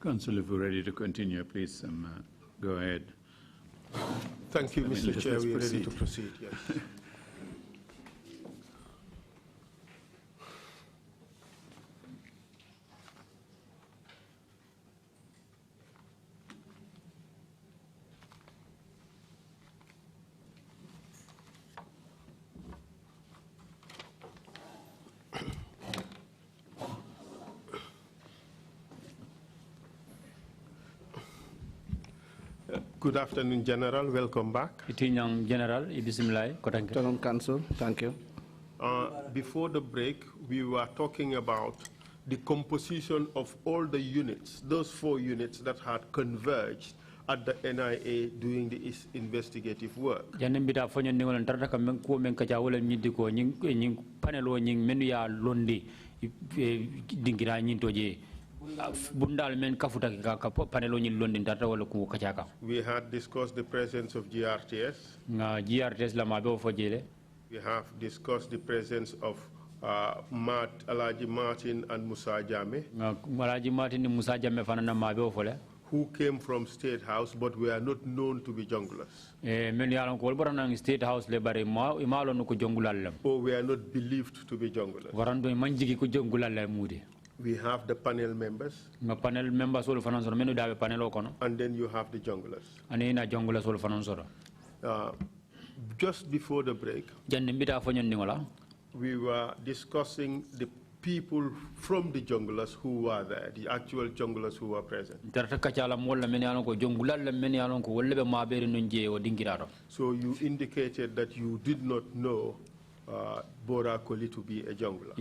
Council, if we're ready to continue, please go ahead. Thank you, Mr. Chair. We are ready to proceed. Yes. Good afternoon, General. Welcome back. General, Council, thank you. Before the break, we were talking about the composition of all the units, those 4 units that had converged at the NIA doing the investigative work. We had discussed the presence of GRTS. We have discussed the presence of Alaji Martin and Musa Jame, who came from State House but were not known to be junglers. Or were not believed to be junglers. We have the panel members. And then you have the junglers. Just before the break, we were discussing the people from the junglers who were there, the actual junglers who were present. So you indicated that you did not know Bora Koli to be a jungler.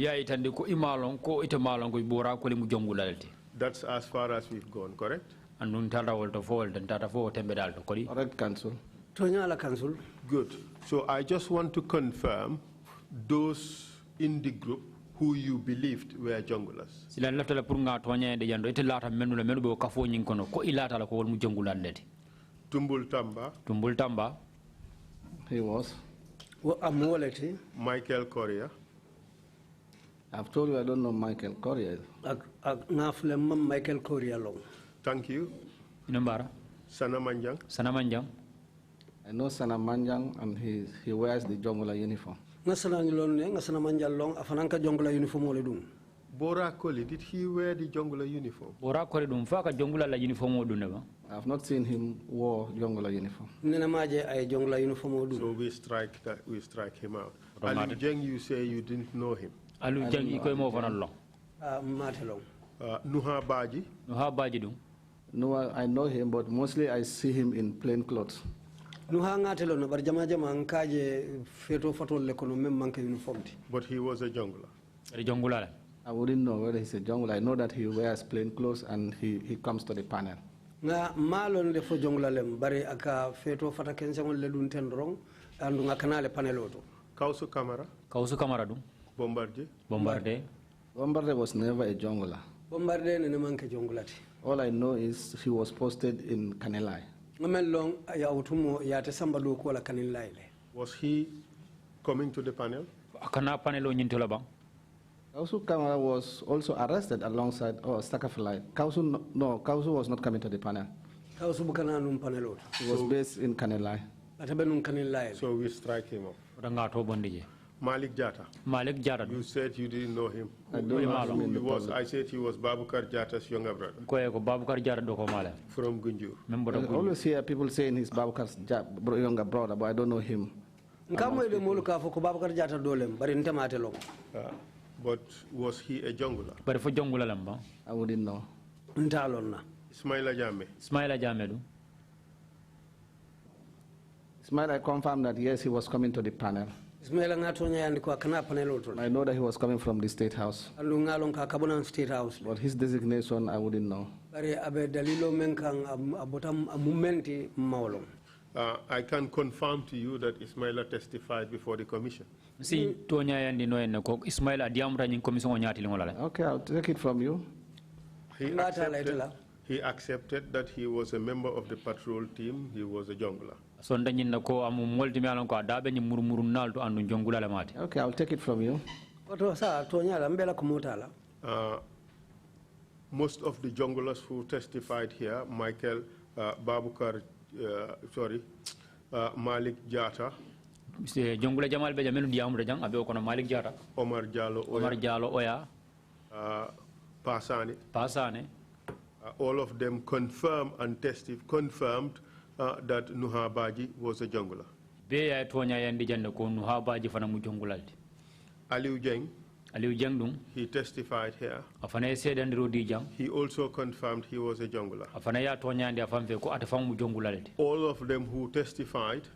That's as far as we've gone, correct? Correct, Council. Good. So I just want to confirm those in the group who you believed were junglers. Tumbul Tamba. He was. Michael Correa. I've told you I don't know Michael Correa. Michael Correa long. Thank you. Sana Manjang. I know Sana Manjang, and he wears the jungler uniform. Bora Koli, did he wear the jungler uniform? Bora Koli dum faka jungula la uniform o duneba. I have not seen him wear jungle uniform. So we strike him out. Ali Jeng, you say you didn't know him. Ali Jeng ikoy mo fanal long. Nuha Baji? Nuha Baji dum. No, I know him, but mostly I see him in plain clothes. But he was a jungler. I wouldn't know whether he's a jungler. I know that he wears plain clothes and he comes to the panel. Nga malon le fo jonglalem bari aka feto fata kensangol le dun ten rong andu nga kanale paneloto Kausu Kamara dum Bombardier Was never a jungler. Bombardier ne manke jonglati. All I know is he was posted in Kanelai. Ngamel long ya utumo ya te samba do ko la Kanelai le. Was he coming to the panel? Akana panelo nyintola bang. Kausu Kamara was also arrested alongside Stakafalai. Kausu was not coming to the panel. Kausu bukana num panelot. He was based in Kanelai. So we strike him off. Rangato bondije. Malik Jata. You said you didn't know him. I don't know him in the public. I said he was Babukar Jata's younger brother. Babukar Jata doko male. From Gunjur. I always hear people saying he's Babukar's younger brother, but I don't know him. But was he a jungler? But for jungler lamba, I wouldn't know. Ismaila Jame do. Ismail, I confirmed that yes, he was coming to the panel. I know that he was coming from the State House. But his designation, I wouldn't know. I can confirm to you that Ismaila testified before the commission. Okay, I'll take it from you. He accepted that he was a member of the patrol team, he was a jungler. Okay, I'll take it from you. Most of the junglers who testified here, Malik Jata, Omar Jallo Oya, Pasane, all of them confirmed that Nuha Baji was a jungler. Aliu Jeng, he testified here. He also confirmed he was a jungler. All of them who testified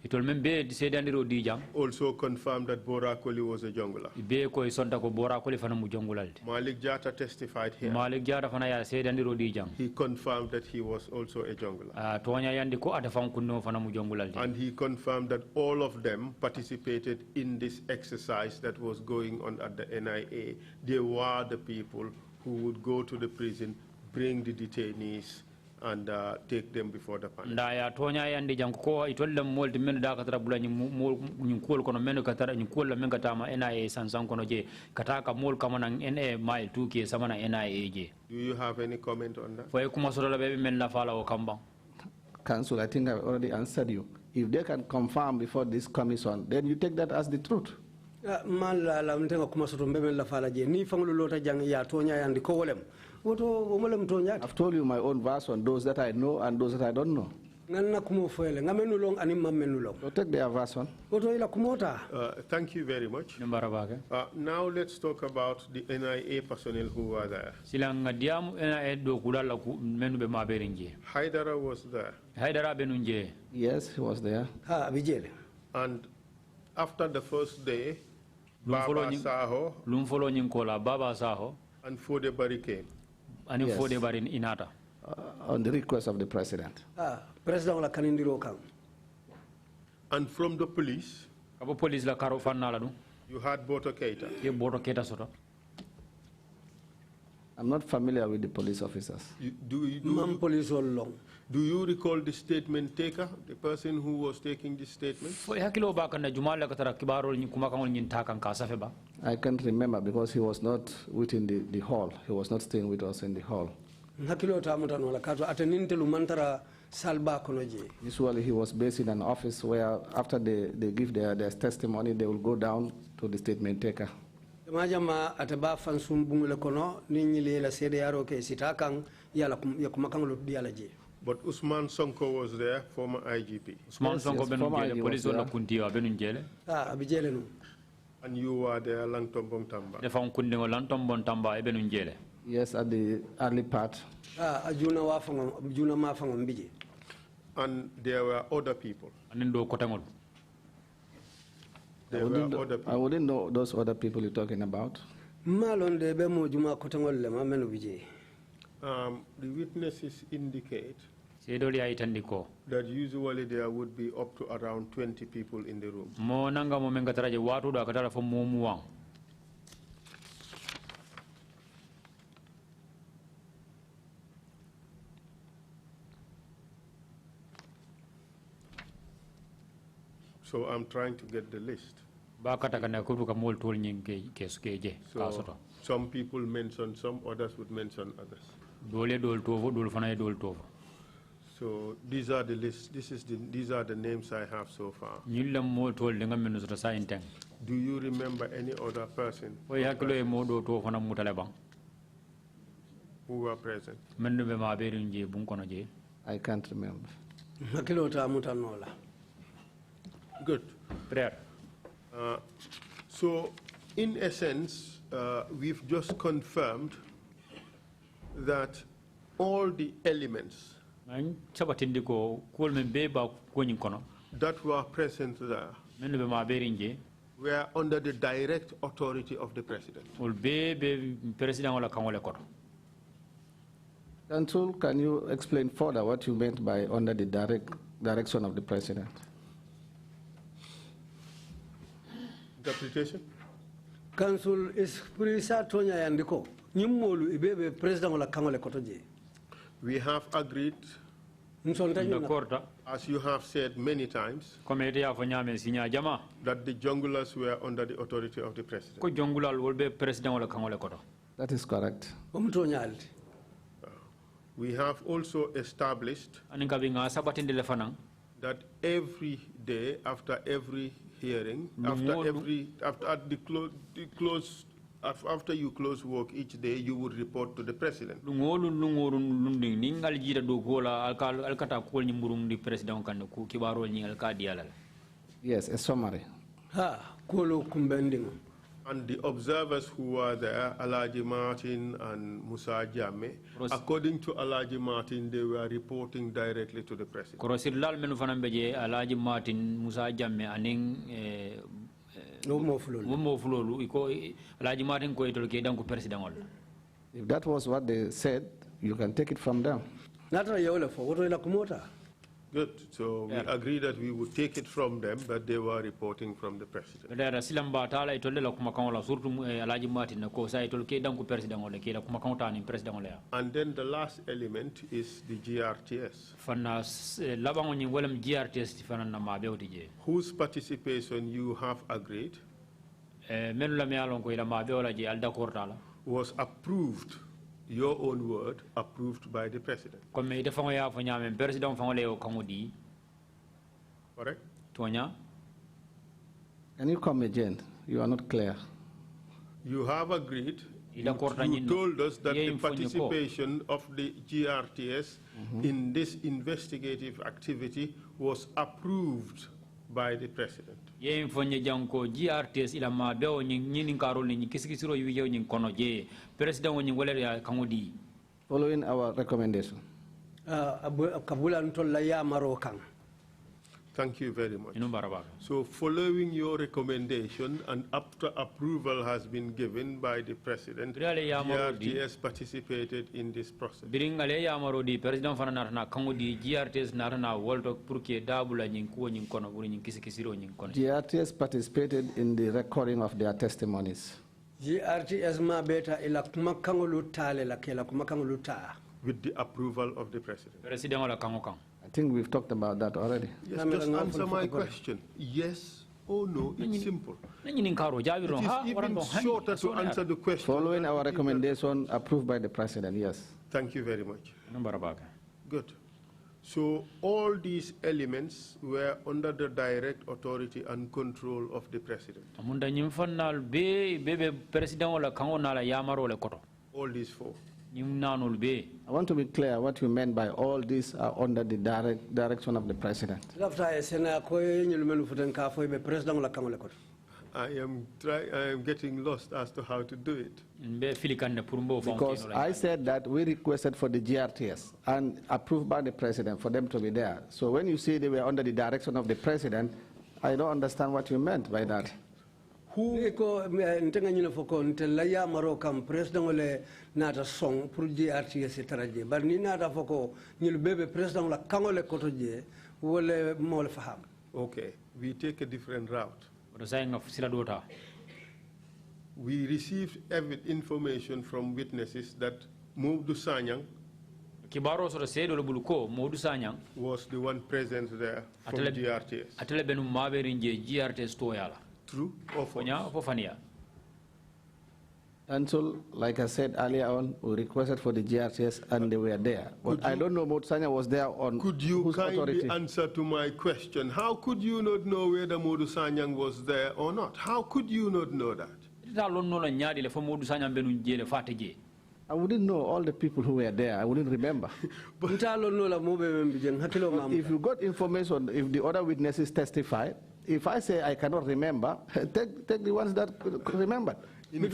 also confirmed that Bora Koli was a jungler. Malik Jata testified here. He confirmed that he was also a jungler. And he confirmed that all of them participated in this exercise that was going on at the NIA. They were the people who would go to the prison, bring the detainees, and take them before the panel. Do you have any comment on that? Council, I think I've already answered you. If they can confirm before this commission, then you take that as the truth. I've told you my own version, those that I know and those that I don't know. So take their version. Thank you very much. Now let's talk about the NIA personnel who were there. Haidara was there. Yes, he was there. And after the first day, Baba Saho and Fode Bari came. Yes. On the request of the president. And from the police, you had Boto Keita. I'm not familiar with the police officers. Do you recall the statement taker, the person who was taking this statement? I can't remember because he was not within the hall. He was not staying with us in the hall. Usually he was based in an office where after they give their testimony, they will go down to the statement taker. Majama ataba fansum bungule kono ninyile la CDRO ke sitakan yala yakumakang lu dialaje. But Usman Sonko was there, former IGP. Usman Sonko benu jele police on kuntiwa benu jele. Abijele nu. And you were there lang Tombong Tamba. Defa kundingo lan Tombong Tamba benu jele. Yes, at the early part. Ajuna wafango juna mafango mbije. And there were other people. Anindo kotangol. There were other people. I wouldn't know those other people you're talking about. Malonde be mo juma kotangol le ma menu bije. The witnesses indicate that usually there would be up to around 20 people in the room. Mo nanga mo menga taraje watu da katara fo momuwa. So I'm trying to get the list. So some people mention some, others would mention others. So these are the lists. These are the names I have so far. Do you remember any other person who were present? I can't remember. Good. Prayer. So, in essence, we've just confirmed that all the elements that were present there were under the direct authority of the president. Council, can you explain further what you meant by under the direction of the president? Interpretation? Council is prisa tonya yandiko. Nyimolu ibebe president wala kangole kotoje. We have agreed, as you have said many times, that the junglers were under the authority of the president. That is correct. We have also established that every day after every hearing, after you close work each day, you would report to the president. Yes, a summary. And the observers who were there, Alaji Martin and Musa Jammeh, according to Alaji Martin, they were reporting directly to the president. If that was what they said, you can take it from them. Good. So we agree that we would take it from them, but they were reporting from the president. And then the last element is the GRTS, whose participation you have agreed was approved. Your own word, approved by the president. Correct? Can you come again? You are not clear. You have agreed. You told us that the participation of the GRTS in this investigative activity was approved by the president. Following our recommendation. Thank you very much. So following your recommendation and after approval has been given by the president, GRTS participated in this process. GRTS participated in the recording of their testimonies. GRTS ma beta ila kumakangulu tale la kela kumakangulu ta. With the approval of the president. I think we've talked about that already. Yes, just answer my question. Yes or no, it's simple. It is even shorter to answer the question. Following our recommendation approved by the president, yes. Thank you very much. Good. So all these elements were under the direct authority and control of the president. Amunda nyimfannal be president wala kango nala yamaro le koto. All these four. Nyimnanul be. I want to be clear what you meant by all these are under the direction of the president. I am getting lost as to how to do it. Because I said that we requested for the GRTS and approved by the president for them to be there. So when you say they were under the direction of the president, I don't understand what you meant by that. Who ko ntenga nyina foko ntela ya marokam president ole nata song pour GRTS taraje bar ni nata foko nyilu bebe president la kangole kotoje wole mol faham. Okay, we take a different route. We received information from witnesses that Modu Sanyang was the one present there from GRTS. True or false? And so, like I said earlier on, we requested for the GRTS and they were there. But I don't know Modu Sanyang was there on Could you kindly authority? answer to my question? How could you not know whether Modu Sanyang was there or not? How could you not know that? I wouldn't know all the people who were there. I wouldn't remember. But if you got information, if the other witnesses testified, if I say I cannot remember, take the ones that remembered. In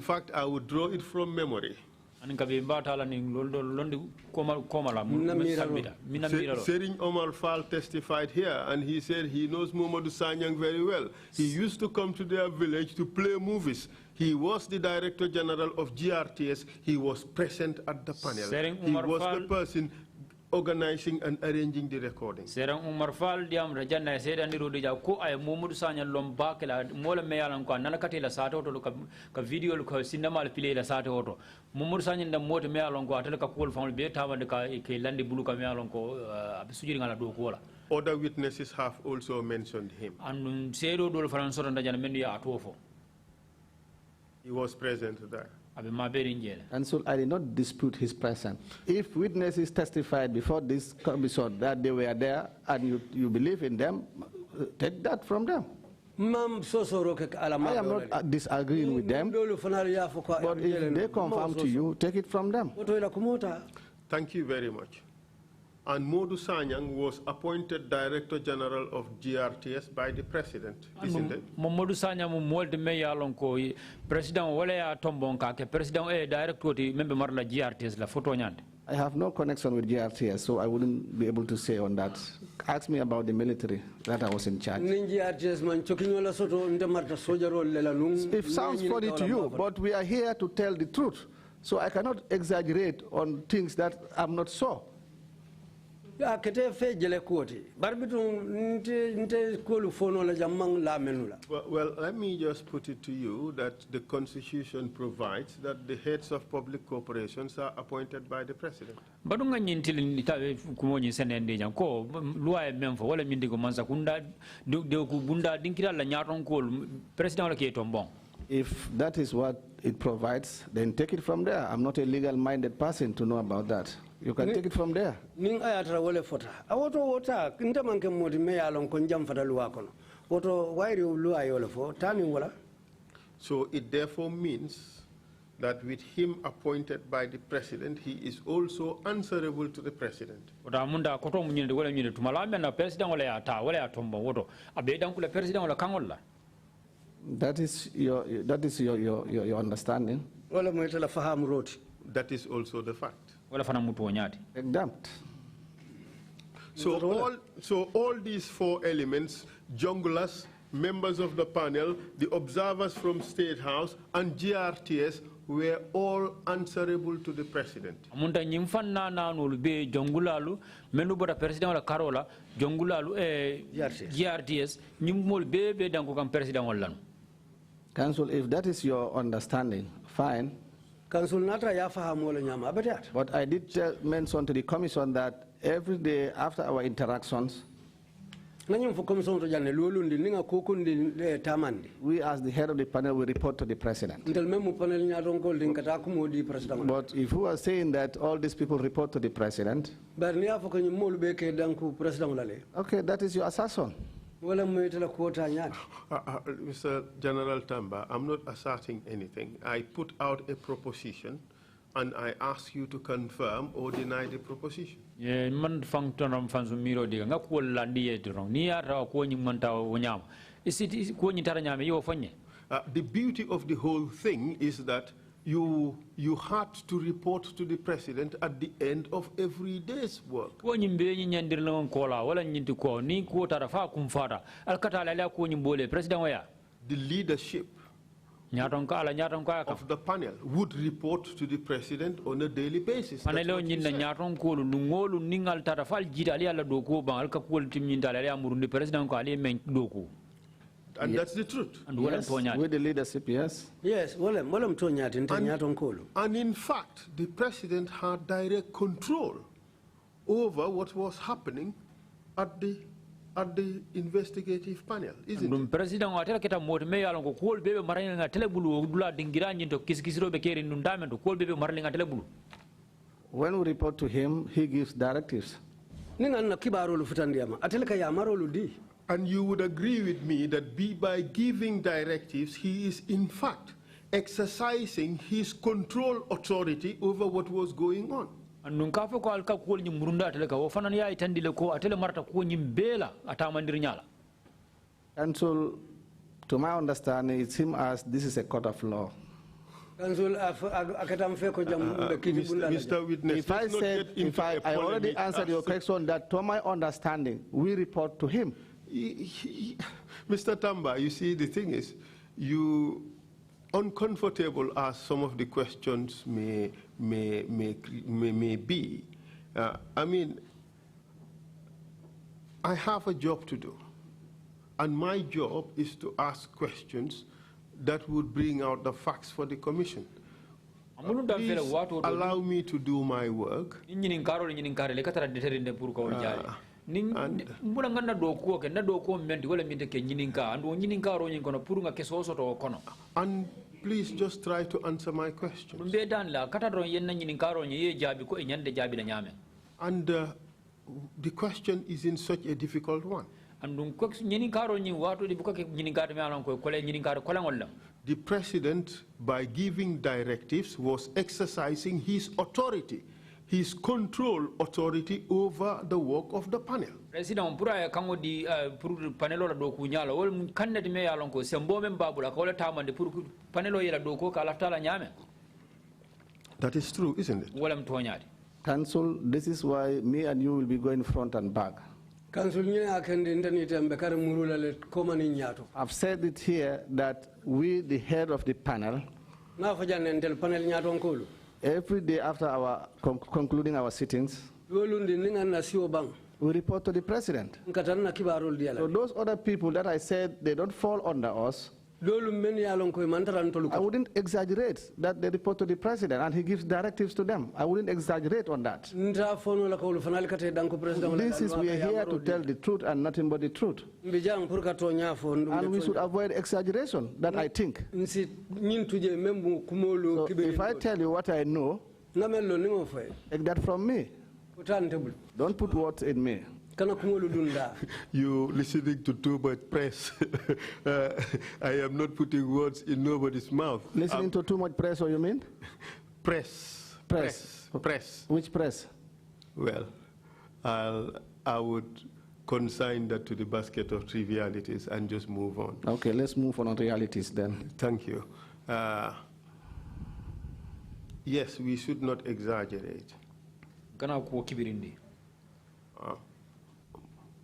fact, I would draw it from memory. Sering Omar Fall testified here, and he said he knows Modu Sanyang very well. He used to come to their village to play movies. He was the Director General of GRTS. He was present at the panel. He was the person organizing and arranging the recording. Serang Umar Fall diam rajana sedan di rodija ko ay Modu Sanyang lomba kala mola meyalan ko nalakati la sato to ka video ko cinema le pile la sato to Modu Sanyang da mota meyalan ko atala ka kol famul be tawande ka ke landi bulu ka meyalan ko abisujiri ngala do ko la. Other witnesses have also mentioned him. And sedo dol faran soro ndajana mendi ya atofo. He was present there. And so I did not dispute his presence. If witnesses testified before this commission that they were there and you believe in them, take that from them. I am not disagreeing with them, but if they confirm to you, take it from them. Thank you very much. And Modu Sanyang was appointed Director General of GRTS by the President, isn't it? Modu Sanyang molde me yalon ko President wala ya Tombong ke President Director ti member marla GRTS la photo nyande. I have no connection with GRTS, so I wouldn't be able to say on that. Ask me about the military that I was in charge. It sounds funny to you, but we are here to tell the truth. So I cannot exaggerate on things that I'm not sure. Ya kete fe jele koti barbitu nte kolu fono la jamang la menula. Well, let me just put it to you that the Constitution provides that the heads of public corporations are appointed by the President. Badunga nyintil nitawe kumonyi senende jam ko loi memfo wala mindi ko mansa kunda de ku bunda dinkira la nyaton ko President wala ke Tombong. If that is what it provides, then take it from there. I'm not a legal-minded person to know about that. You can take it from there. Ning ayatra wole fota. Awoto wota kinta manke modi me yalon kon jam fata luwa kono. Woto wairi luwa yole fo tani wala. So it therefore means that with him appointed by the President, he is also answerable to the President. Wota munda koto munyinde wala nyinde tumalame na President wala ya ta wala ya Tombong woto abedan kula President wala kangolla. That is your understanding. That is also the fact. Exempt. So all these four elements, junglers, members of the panel, the observers from State House, and GRTS were all answerable to the President. Amunda nyimfanna na nulbe jongulalu menu bota President wala Karola jongulalu GRTS nyimol bebe danko kam President wala. Council, if that is your understanding, fine. Council natra ya fahamu wala nyama abetat. But I did mention to the Commission that every day after our interactions, We, as the head of the panel, will report to the president. But if we are saying that all these people report to the president, okay, that is your assertion. Mr. General Tamba, I'm not asserting anything. I put out a proposition and I ask you to confirm or deny the proposition. Yeah, man fangtonam fanzumiro diga nga ko landi etrong ni ara ko nyi manta wonyam isiti ko nyi taranyame yo fanye. The beauty of the whole thing is that you had to report to the president at the end of every day's work. Ko nyi be nyi nyandir lon ko la wala nyi ko ni ko tarafa kum fara al katala la ko nyi bole president waya. The leadership of the panel would report to the president on a daily basis. Panelo nyinna nyaton ko lungolu ningal tarafal jidali ala doko ban al ka ko timnyinda ala murundi president ko ali men doko. And that's the truth. And yes, with the leadership, yes. Yes, and in fact, the president had direct control over what was happening at the investigative panel, isn't it? President watela kita mot me yalon ko kol bebe maranga nga telebulu dula dingira nyinto kiskisiro be keri ndame to kol bebe maranga telebulu. When we report to him, he gives directives. And you would agree with me that by giving directives, he is in fact exercising his control authority over what was going on. Council, to my understanding, it seems as this is a court of law. Mr. Witness, if I already answered your question that to my understanding, we report to him. Mr. Tamba, you see, the thing is, you uncomfortable as some of the questions may be. I mean, I have a job to do, and my job is to ask questions that would bring out the facts for the commission. Please allow me to do my work. And please just try to answer my questions. And the question isn't such a difficult one. The president, by giving directives, was exercising his authority, his control authority over the work of the panel. President pura kango di panelo la do kunyala ol kanne me yalon ko sembo men babula ko la tamande pour panelo yela do ko kala tala nyame. That is true, isn't it? Wolam toñadi. Council, this is why me and you will be going front and back. I've said it here that we, the head of the panel, every day after our concluding our sittings, we report to the president. So those other people that I said they don't fall under us, I wouldn't exaggerate that they report to the president and he gives directives to them. I wouldn't exaggerate on that. This is, we are here to tell the truth and nothing but the truth. And we should avoid exaggeration, that I think. So if I tell you what I know, take that from me. Don't put words in me. You listening to too much press. I am not putting words in nobody's mouth. Listening to too much press, or you mean? Press. Which press? Well, I would consign that to the basket of trivialities and just move on. Okay, let's move on realities then. Thank you. Yes, we should not exaggerate.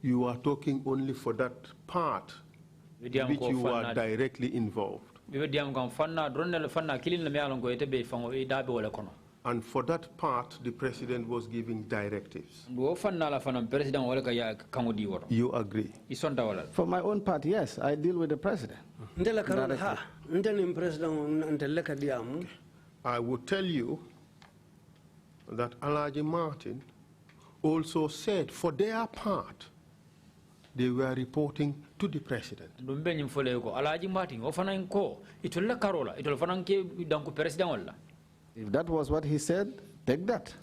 You are talking only for that part which you are directly involved. And for that part, the president was giving directives. You agree? For my own part, yes, I deal with the president. I would tell you that Alaji Martin also said for their part they were reporting to the president. If that was what he said, take that.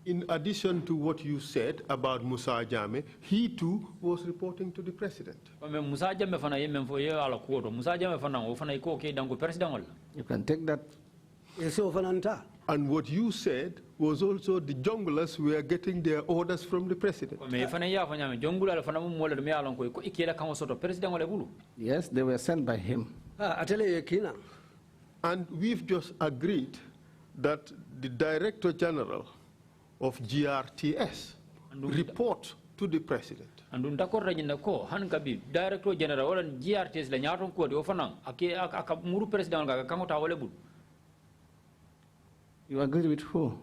In addition to what you said about Musa Jame, he too was reporting to the president. You can take that. And what you said was also the junglers were getting their orders from the president. Yes, they were sent by him. And we've just agreed that the Director General of GRTS report to the president. You agree with who?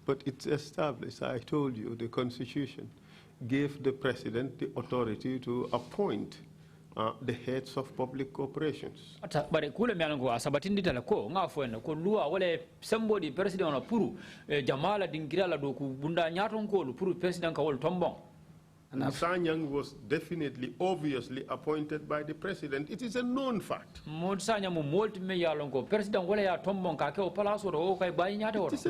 But it's established. I told you the Constitution gave the president the authority to appoint the heads of public corporations. And Sanyang was definitely, obviously appointed by the president. It is a known fact. It is a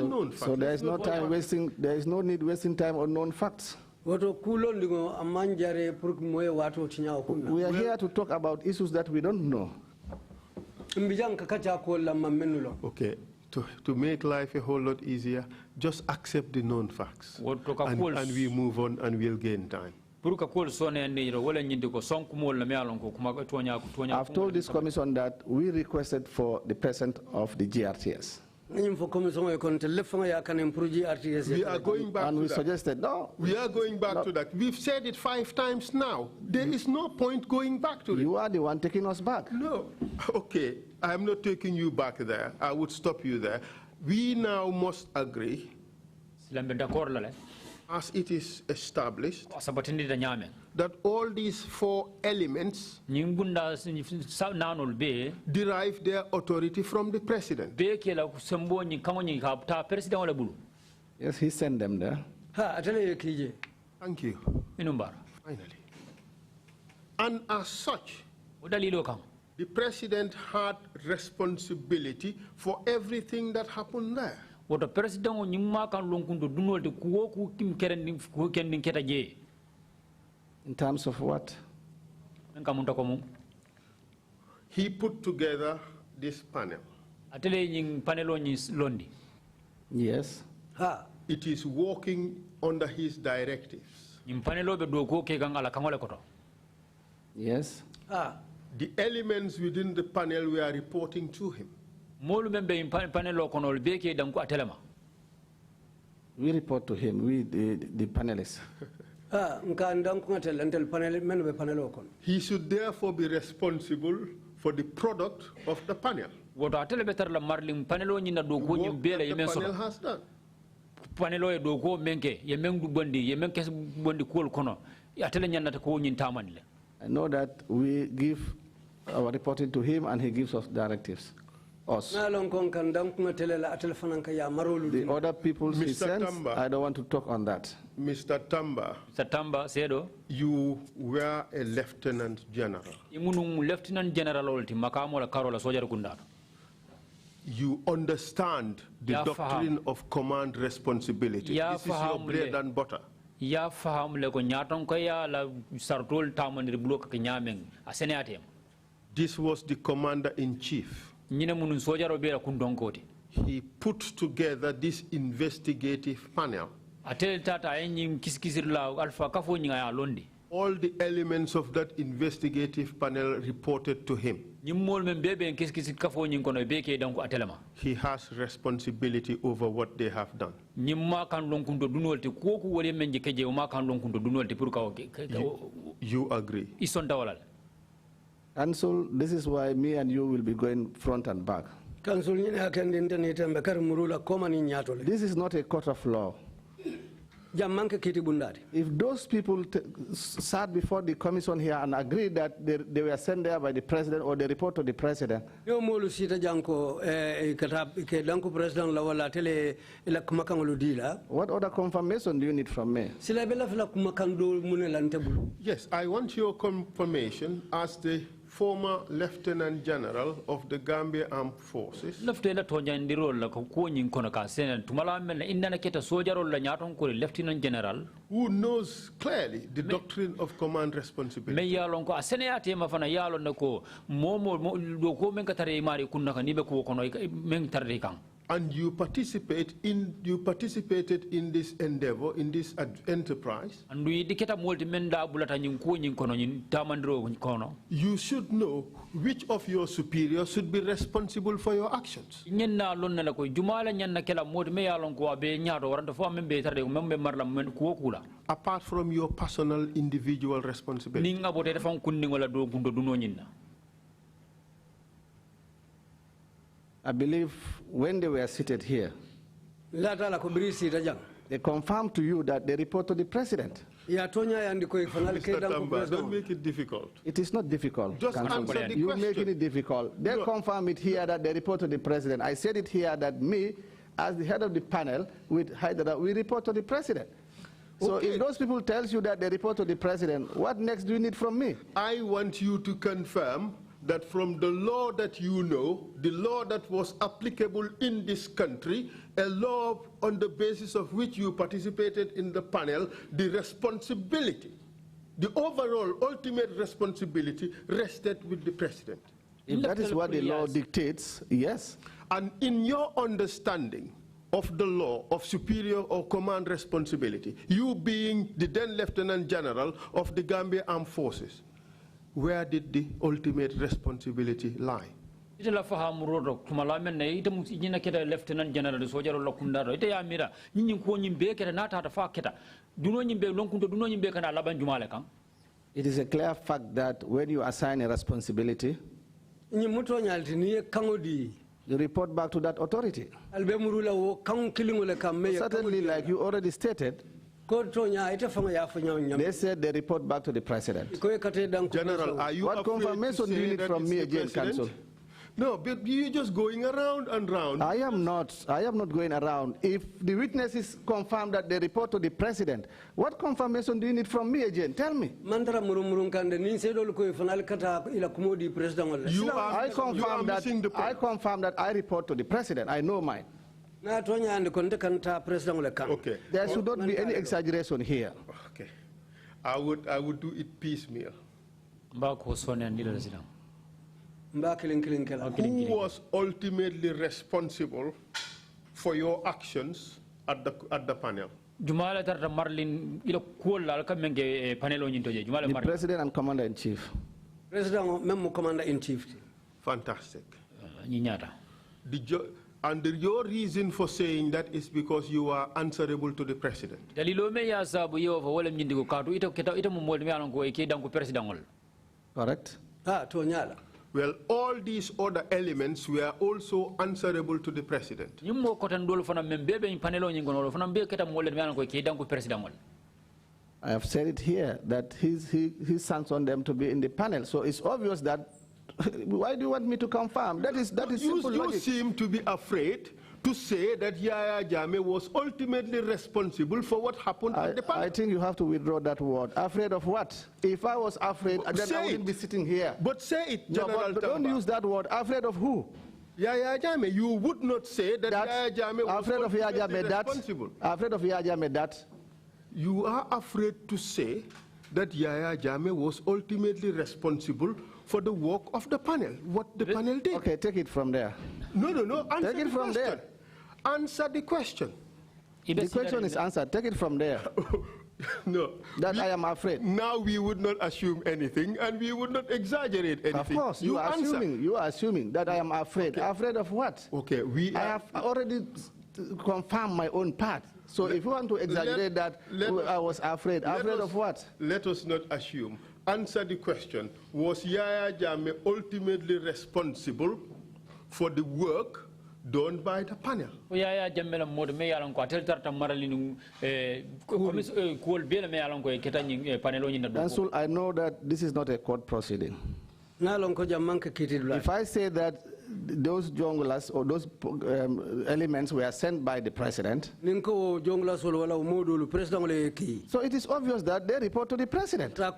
known fact. So there is no time wasting. There is no need wasting time on known facts. We are here to talk about issues that we don't know. Okay, to make life a whole lot easier, just accept the known facts. And we move on and we'll gain time. I've told this commission that we requested for the president of the GRTS. We are going back and to we that. Suggested, no. We are going back to that. We've said it 5 times now. There is no point going back to it. You are the one taking us back. No. Okay, I'm not taking you back there. I would stop you there. We now must agree, as it is established, that all these 4 elements derive their authority from the president. Yes, he sent them there. Thank you. Finally. And as such, the president had responsibility for everything that happened there. In terms of what? He put together this panel. Yes. It is working under his directives. Yes. The elements within the panel were reporting to him. We report to him, we the panelists. He should therefore be responsible for the product of the panel. What the panel has done. I know that we give our reporting to him and he gives us directives. Us. The other people he sends, I don't want to talk on that. Mr. Tamba, you were a lieutenant general. You understand the doctrine of command responsibility. This is your bread and butter. This was the commander-in-chief. He put together this investigative panel. All the elements of that investigative panel reported to him. He has responsibility over what they have done. You agree? Council, this is why me and you will be going front and back. This is not a court of law. If those people sat before the commission here and agreed that they were sent there by the president or they report to the president, what other confirmation do you need from me? Yes, I want your confirmation as the former Lieutenant General of the Gambia Armed Forces. Lieutenant General who knows clearly the doctrine of command responsibility. And you participated in this endeavor, in this enterprise. You should know which of your superiors should be responsible for your actions. Apart from your personal individual responsibility. I believe when they were seated here, they confirmed to you that they report to the president. Mr. Tamba, don't make it difficult. It is not difficult. Just answer the You're question. making it difficult. They confirm it here that they report to the president. I said it here that me, as the head of the panel with Hyderabad, we report to the president. So if those people tell you that they report to the president, what next do you need from me? I want you to confirm that from the law that you know, the law that was applicable in this country, a law on the basis of which you participated in the panel, the responsibility, the overall ultimate responsibility rested with the president. If that is what the law dictates, yes. And in your understanding of the law of superior or command responsibility, you being the then Lieutenant General of the Gambia Armed Forces, where did the ultimate responsibility lie? Lieutenant General It is a clear fact that when you assign a responsibility, you report back to that authority. Certainly, like you already stated, they said they report back to the president. General, are you what confirmation do you need from me again, Council? No, but you're just going around and round. I am not going around. If the witnesses confirm that they report to the president, what confirmation do you need from me again? Tell me. I confirm that I report to the president. I know mine. Okay. There should not be any exaggeration here. Okay. I would do it piecemeal. Who was ultimately responsible for your actions at the panel? The president and commander-in-chief. Commander-in-chief. Fantastic. And your reason for saying that is because you are answerable to the president. Correct. Well, all these other elements were also answerable to the president. I have said it here that he sanctioned them to be in the panel. So it's obvious that why do you want me to confirm? That is simple logic. You seem to be afraid to say that Yahya Jammeh was ultimately responsible for what happened at the panel. I think you have to withdraw that word. Afraid of what? If I was afraid, then I wouldn't be sitting here. But say it, General but don't use that word. Afraid of who? Yahya Jammeh. You would not say that Yahya Jammeh was ultimately responsible. Afraid of Yahya Jammeh that? You are afraid to say that Yahya Jammeh was ultimately responsible for the work of the panel, what the panel did. Okay, take it from there. No. Answer take it from there. Answer the question. The question is answered. Take it from there. No. That I am afraid. Now we would not assume anything and we would not exaggerate anything. Of course, you are assuming that I am afraid. Okay. Afraid of what? Okay, I have already confirmed my own part. So if you want to exaggerate I was afraid. Afraid of what? Let us not assume. Answer the question. Was Yahya Jammeh ultimately responsible for the work done by the panel. Yeah, Jamela Mod Mayalan Quatelta Maralin Cool Bill Mayalan Ketaning Panelo in the Council, I know that this is not a court proceeding. If I say that those jonglers or those elements were sent by the president, so it is obvious that they report to the president. Are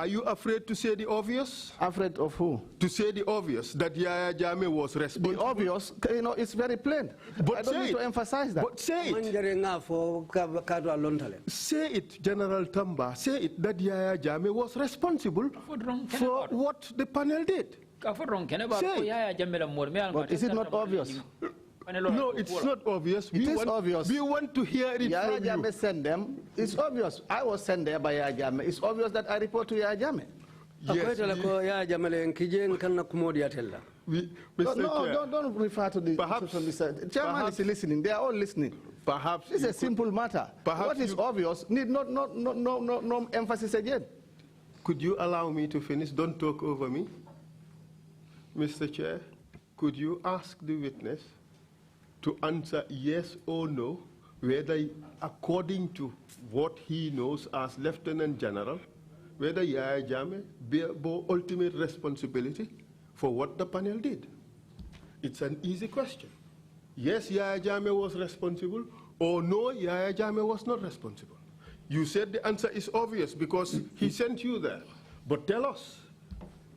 you afraid to say the obvious? Afraid of who? To say the obvious, that Yaya Jammeh was responsible. The obvious, it's very plain. But I don't need to emphasize that. But say it. Say it, General Tamba. Say it, that Yaya Jammeh was responsible for what the panel did. But is it not obvious? No, it's not obvious. It is obvious. We want to hear it Yaya from Jammeh you. Sent them. It's obvious. I was sent there by Yaya Jammeh. It's obvious that I report to Yaya Jammeh. Yes, don't refer to the chairman is listening. They are all listening. Perhaps it's a simple matter. What is obvious need no emphasis again. Could you allow me to finish? Don't talk over me. Mr. Chair, could you ask the witness to answer yes or no, whether according to what he knows as Lieutenant General, whether Yaya Jammeh bore ultimate responsibility for what the panel did? It's an easy question. Yes, Yaya Jammeh was responsible, or no, Yaya Jammeh was not responsible. You said the answer is obvious because he sent you there. But tell us,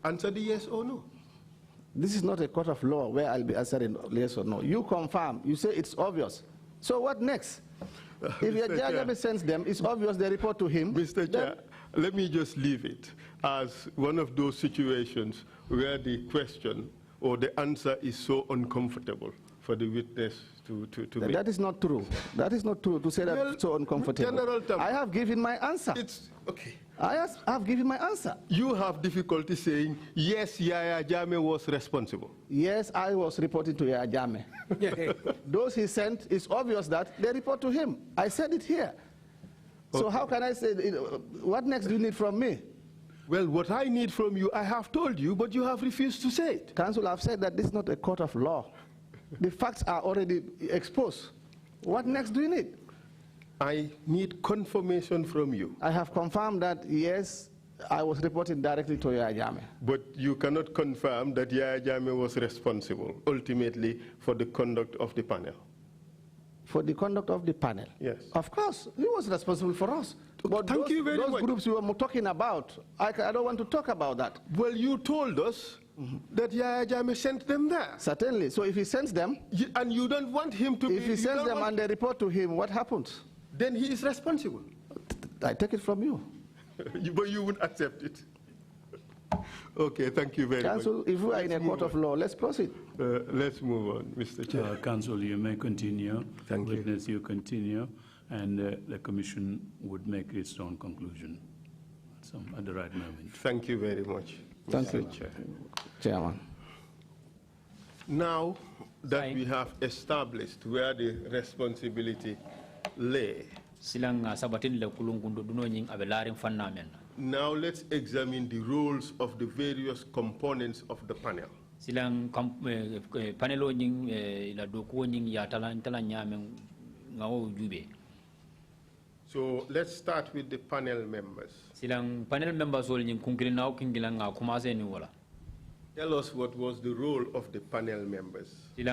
answer the yes or no. This is not a court of law where I'll be answering yes or no. You confirm, you say it's obvious. So what next? If Yaya Jammeh sends them, it's obvious they report to him. Mr. Chair, let me just leave it as one of those situations where the question or the answer is so uncomfortable for the witness to make. That is not true. That is not true to say that it's so uncomfortable. General Tamba, I have given my answer. It's okay. I have given my answer. You have difficulty saying, yes, Yaya Jammeh was responsible. Yes, I was reporting to Yaya Jammeh. Those he sent, it's obvious that they report to him. I said it here. So how can I say, what next do you need from me? Well, what I need from you, I have told you, but you have refused to say it. Counsel, I've said that this is not a court of law. The facts are already exposed. What next do you need? I need confirmation from you. I have confirmed that, yes, I was reporting directly to Yaya Jammeh. But you cannot confirm that Yaya Jammeh was responsible, ultimately, for the conduct of the panel. For the conduct of the panel? Yes. Of course, he was responsible for us. But Thank you very much. Those groups you were talking about, I don't want to talk about that. Well, you told us that Yaya Jammeh sent them there. Certainly. So if he sends them, and you don't want him to if he sends them and they report to him, what happens? Then he is responsible. I take it from you. But you would accept it. Okay, thank you very much. Counsel, if we are in a court of law, let's proceed. Let's move on, Mr. Chair. Counsel, you may continue. Thank you. Witness, you continue. And the commission would make its own conclusion at the right moment. Thank you very much, Thank you, Chairman. Now that we have established where the responsibility lay, now let's examine the roles of the various components of the panel. So let's start with the panel members. Tell us what was the role of the panel members. The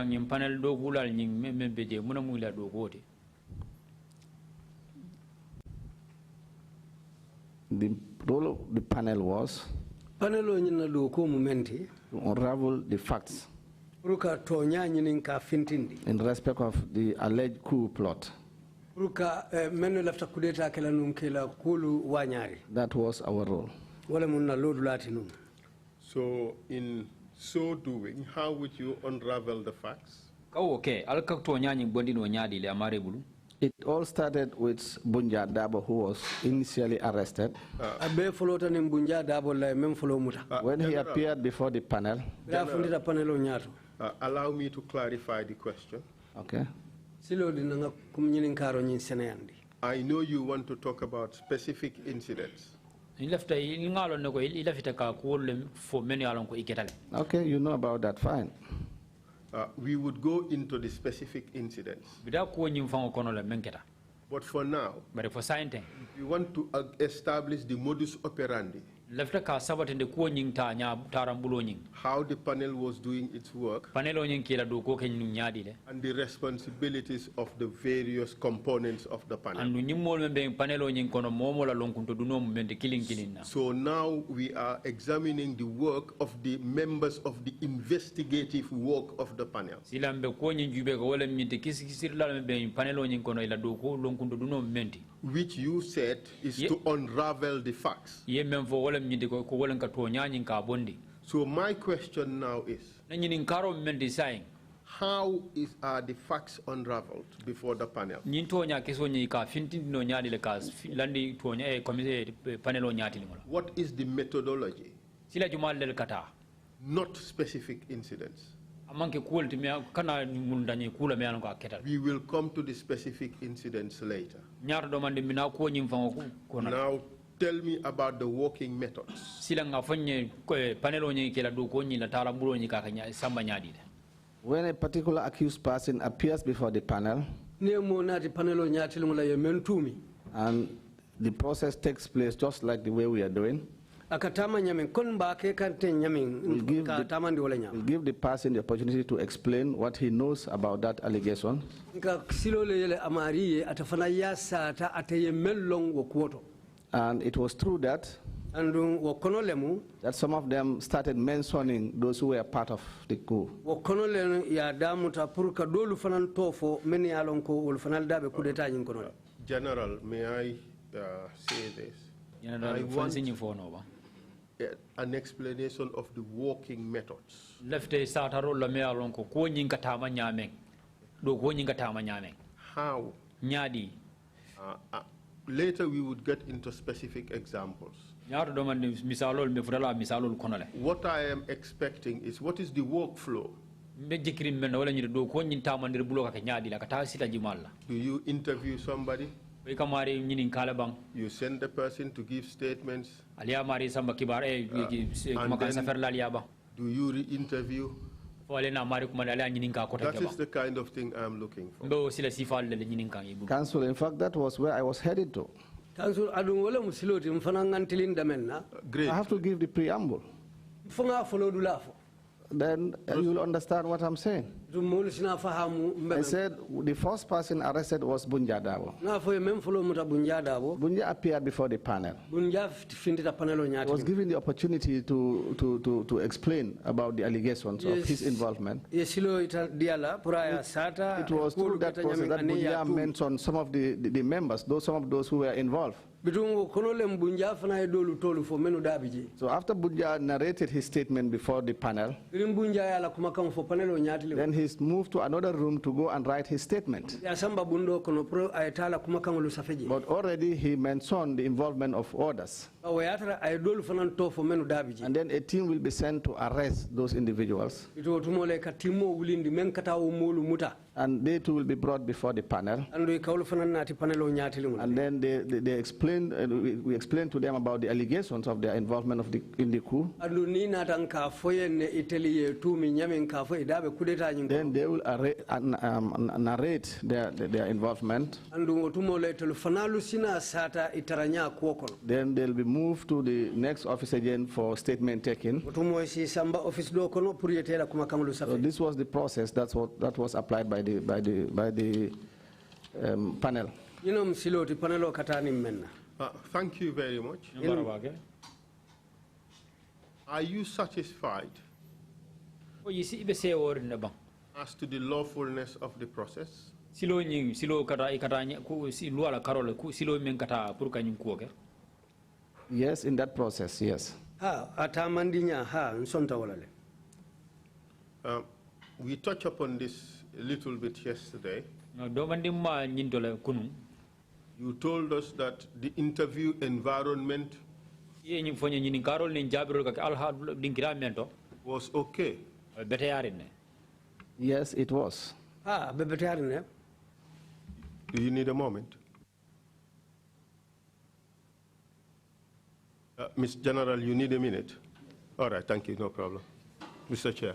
role of the panel was to unravel the facts in respect of the alleged coup plot. That was our role. So in so doing, how would you unravel the facts? It all started with Bunja Dabo, who was initially arrested. When he appeared before the panel. Allow me to clarify the question. Okay. I know you want to talk about specific incidents. Okay, you know about that, fine. we would go into the specific incidents. But for now, we want to establish the modus operandi. How the panel was doing its work and the responsibilities of the various components of the panel. So now we are examining the work of the members of the investigative work of the panel. Which you said is to unravel the facts. So my question now is, how are the facts unraveled before the panel? What is the methodology? Not specific incidents. We will come to the specific incidents later. Now, tell me about the working methods. When a particular accused person appears before the panel, and the process takes place just like the way we are doing, we'll give the person the opportunity to explain what he knows about that allegation. And it was true that some of them started mentioning those who were part of the coup. General, may I say this? I want an explanation of the working methods. How? Later we would get into specific examples. What I am expecting is, what is the workflow? Do you interview somebody? You send the person to give statements? And then, do you re-interview? That is the kind of thing I'm looking for. Council, in fact, that was where I was headed to. Great. I have to give the preamble. Then you'll understand what I'm saying. I said the first person arrested was Bunja Dabo. Bunja appeared before the panel. He was given the opportunity to explain about the allegations of his involvement. It was through that process that Bunja mentioned some of the members, some of those who were involved. So after Bunja narrated his statement before the panel, then he moved to another room to go and write his statement. But already he mentioned the involvement of others. And then a team will be sent to arrest those individuals. And they too will be brought before the panel. And then they explained, we explained to them about the allegations of their involvement in the coup. Then they will narrate their involvement. Then they'll be moved to the next office again for statement taking. So this was the process that was applied by the panel. Thank you very much. Are you satisfied as to the lawfulness of the process? Yes, in that process, yes. We touched upon this a little bit yesterday. You told us that the interview environment was okay. Yes, it was. Do you need a moment? Ms. General, you need a minute? All right, thank you, no problem. Mr. Chair.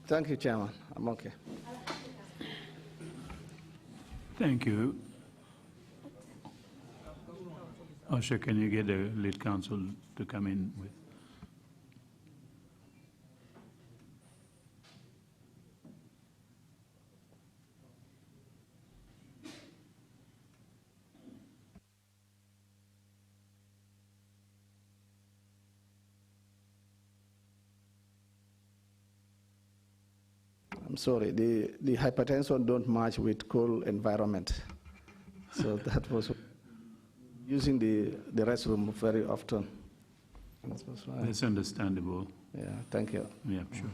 Thank you, Chairman. I'm okay. Thank you. Osha, can you get the lead counsel to come in with? I'm sorry, the hypertension don't match with cold environment. So that was using the restroom very often. That's understandable. Yeah, thank you. Yeah, sure.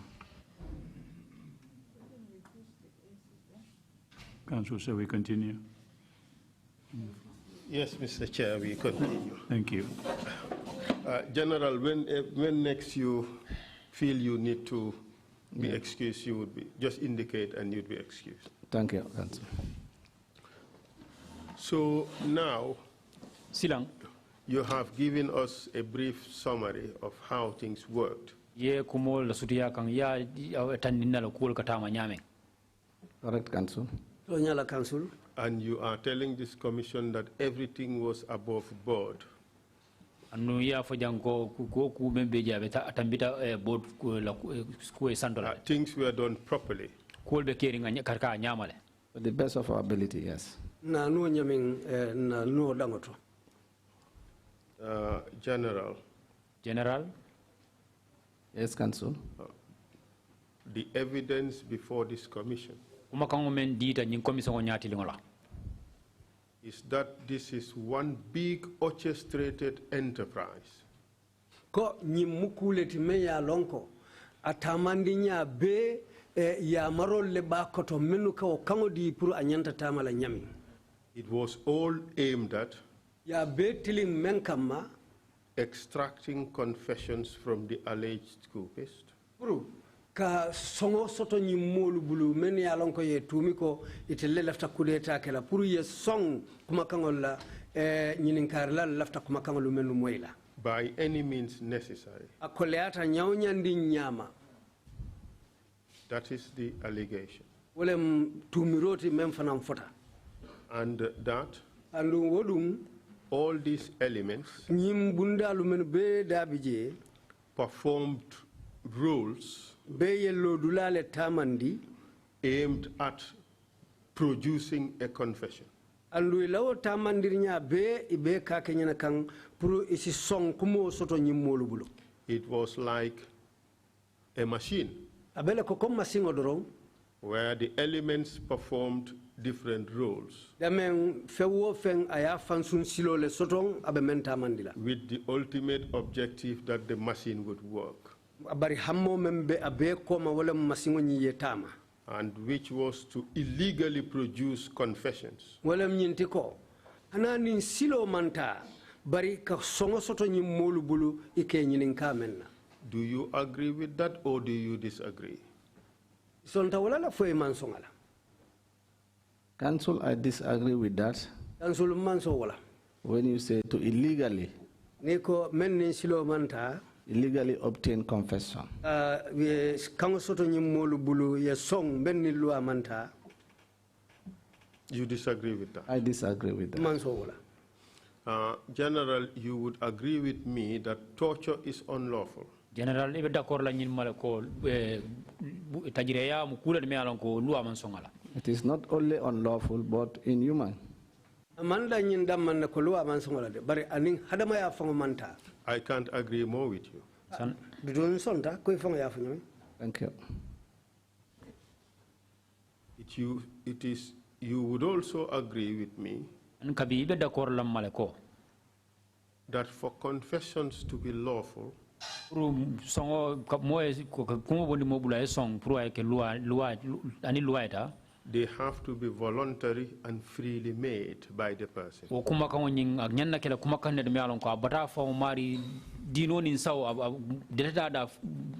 Council, shall we continue? Yes, Mr. Chair, we continue. Thank you. General, when next you feel you need to be excused, you would be, just indicate and you'd be excused. Thank you, Council. So now, Silang. you have given us a brief summary of how things worked. Ye kumol la sutiya kang ya tandina la kul katama nyame. Correct, Council. Council. And you are telling this commission that everything was above board. Anu ya fojango ku membe jabe atambita board la ku sandola. Things were done properly. Kul be kering karka nyamale. To the best of our ability, yes. Na no nyaming na no dangoto. General. General. Yes, Council. The evidence before this commission is that this is one big orchestrated enterprise. Ko nyimukuleti me ya lonko atamandinya be ya marol le bakoto menu ka kango di puru anyanta tamala nyami. It was all aimed at ya be tiling menkama extracting confessions from the alleged coupist. Puru ka songo soto nyimolu bulu men ya lonko ye tumiko itelle lafta kudeta kala puru ye song kuma kangola nyininkar la lafta kuma kangolu menu moyla. By any means necessary. Akoleata nyawnyandi nyama. That is the allegation. Wolem tumiroti memfanam fota. And that Andu wodum all these elements nyim bundalu men be dabije performed roles be yello dulale tamandi aimed at producing a confession. Andu lawo tamandirnya be ibe ka kenyana kan pour isi song kumo soto nyimmolu bulo. It was like a machine Abele ko comme machine odorong where the elements performed different roles damen fewo fen aya fansun silo le sotong abe menta mandila with the ultimate objective that the machine would work, abari hammo membe abe ko ma wala machine nyi yetama and which was to illegally produce confessions wala nyinti ko anani silo manta bari ka songo soto nyi molu bulu ike nyinin kamenna. Do you agree with that or do you disagree? Sonta wala la foy man songala. Council, I disagree with that. Council man so wala. When you say to illegally Niko men ni silo manta illegally obtain confession. we kango soto nyi molu bulu ye song ben ni loi manta. You disagree with that? I disagree with that. Man so wala. General, you would agree with me that torture is unlawful. General ibe d'accord la nyin mala ko tajireya mu kula me alon ko luwa man songala. It is not only unlawful but inhuman. Amanda nyin dam man ko luwa man songola de bari anin hadama ya fango manta. I can't agree more with you. Bidon sonta ko fango ya fanyo. Thank you. You would also agree with me Kabi ibe d'accord la mala ko that for confessions to be lawful, songo moye ko bondi mobula song pour ay ke loi ani loi ta they have to be voluntary and freely made by the person. o kuma kan nyin ak nyanna kala kuma kan ne me alon ko bata fa mari dino nin saw delta da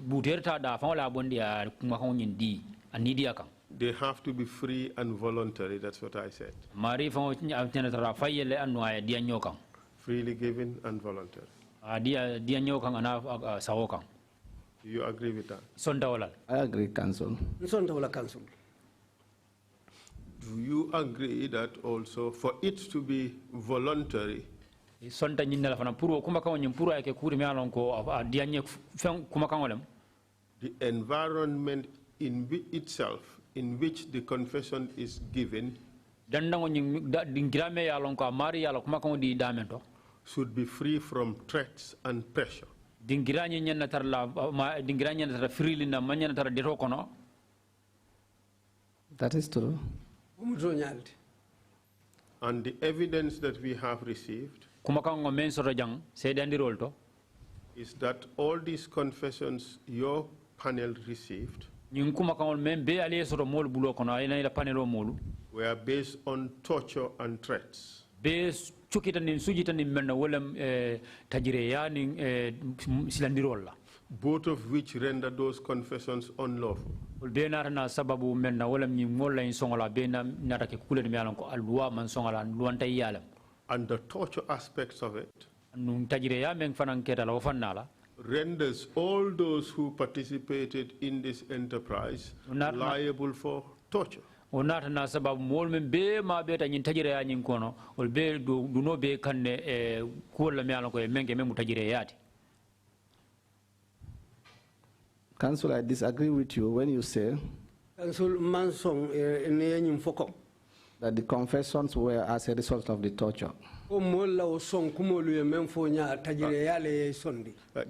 buterta da fa wala bondi ya kuma kan nyin di ani dia kan. They have to be free and voluntary, that's what I said. Mari fa nyin tra fa yele anu ay dia nyokan. Freely given and voluntary. Dia nyokan ana sawo kan. Do you agree with that? I agree, Council. Council. Do you agree that also for it to be voluntary, the environment itself in which the confession is given should be free from threats and pressure? That is true. And the evidence that we have received is that all these confessions your panel received were based on torture and threats. Both of which render those confessions unlawful. And the torture aspects of it renders all those who participated in this enterprise liable for torture. Council, I disagree with you when you say that the confessions were as a result of the torture.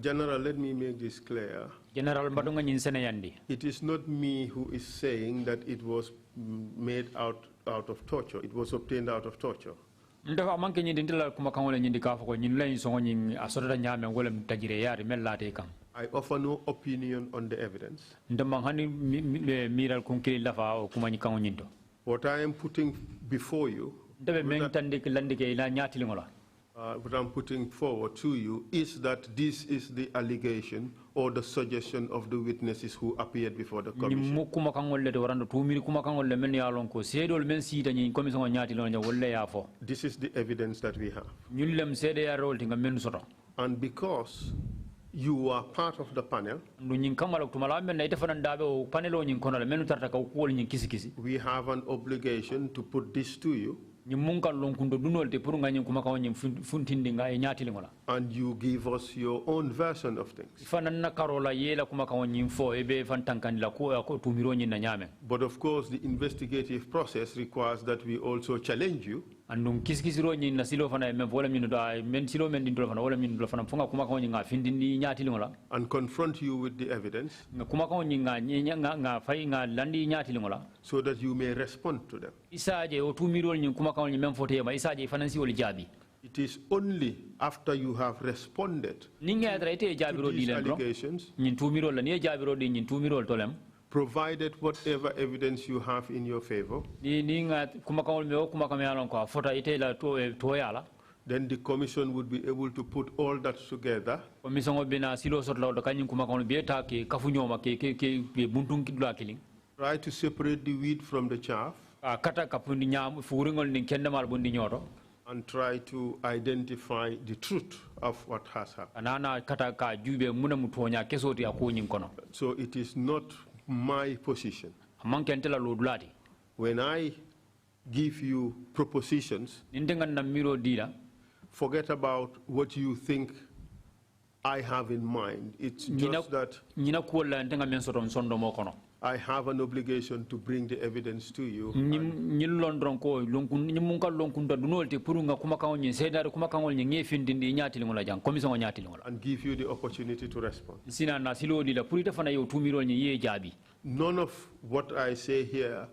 General, let me make this clear. It is not me who is saying that it was made out of torture. It was obtained out of torture. I offer no opinion on the evidence. What I am putting before you, what I'm putting forward to you is that this is the allegation or the suggestion of the witnesses who appeared before the commission. This is the evidence that we have. And because you are part of the panel, we have an obligation to put this to you, and you give us your own version of things. But of course, the investigative process requires that we also challenge you and confront you with the evidence so that you may respond to them. It is only after you have responded to these allegations, provided whatever evidence you have in your favor, then the commission would be able to put all that together try to separate the wheat from the chaff and try to identify the truth of what has happened. So it is not my position. When I give you propositions, forget about what you think I have in mind. It's just that I have an obligation to bring the evidence to you and give you the opportunity to respond. None of what I say here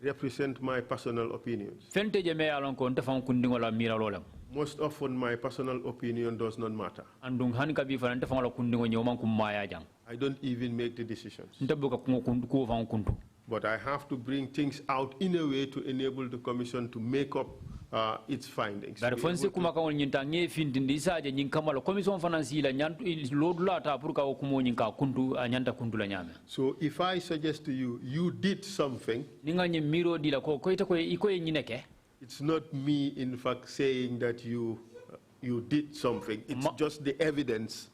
represent my personal opinions. Most often my personal opinion does not matter. I don't even make the decisions. But I have to bring things out in a way to enable the commission to make up its findings. So if I suggest to you, you did something, it's not me in fact saying that you you did something. It's just the evidence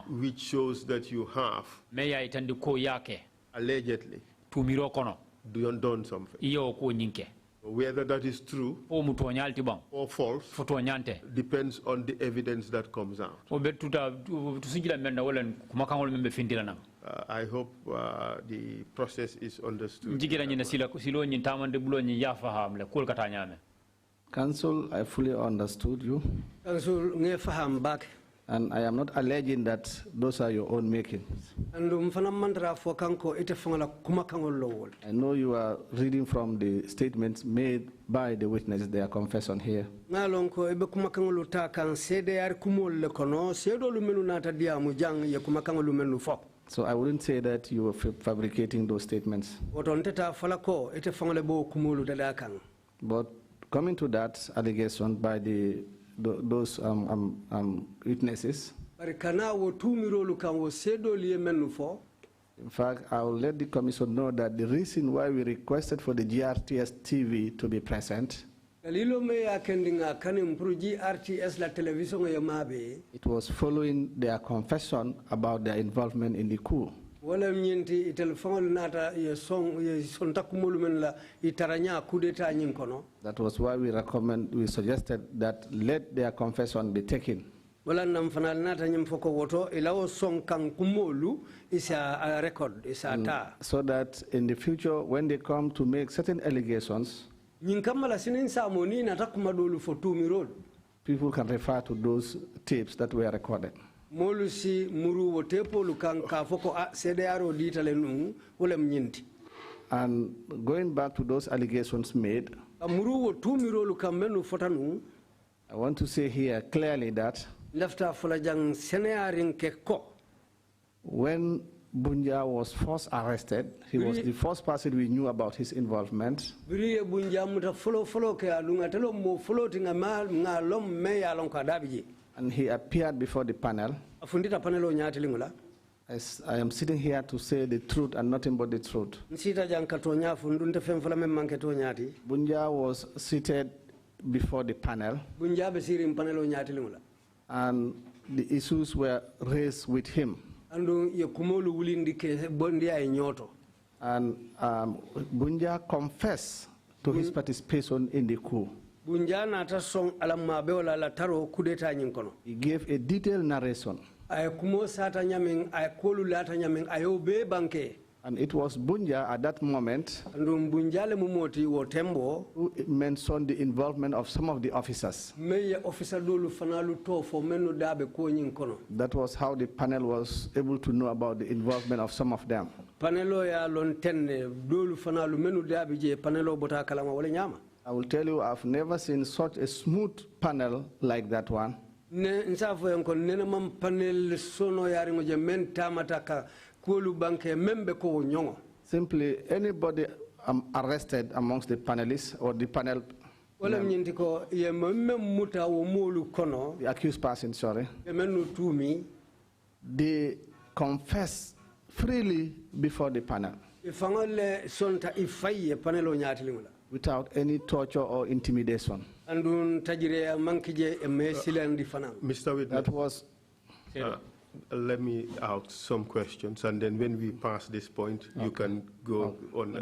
which shows that you have allegedly done something. Whether that is true or false depends on the evidence that comes out. I hope the process is understood. Council, I fully understood you. And I am not alleging that those are your own makings. I know you are reading from the statements made by the witness, their confession here. So I wouldn't say that you were fabricating those statements. But coming to that allegation by those witnesses, in fact, I will let the commission know that the reason why we requested for the GRTS TV to be present, it was following their confession about their involvement in the coup. That was why we suggested that let their confession be taken. So that in the future, when they come to make certain allegations, people can refer to those tapes that were recorded. And going back to those allegations made, I want to say here clearly that when Bunja was first arrested, he was the first person we knew about his involvement. And he appeared before the panel. As I am sitting here to say the truth and nothing but the truth. Bunja was seated before the panel. And the issues were raised with him. And Bunja confessed to his participation in the coup. He gave a detailed narration. And it was Bunja at that moment who mentioned the involvement of some of the officers. That was how the panel was able to know about the involvement of some of them. I will tell you, I've never seen such a smooth panel like that one. Simply, anybody arrested amongst the panelists or the panel, the accused person, sorry, they confess freely before the panel without any torture or intimidation. Mr. Witness, that was. Let me ask some questions, and then when we pass this point, you can go on.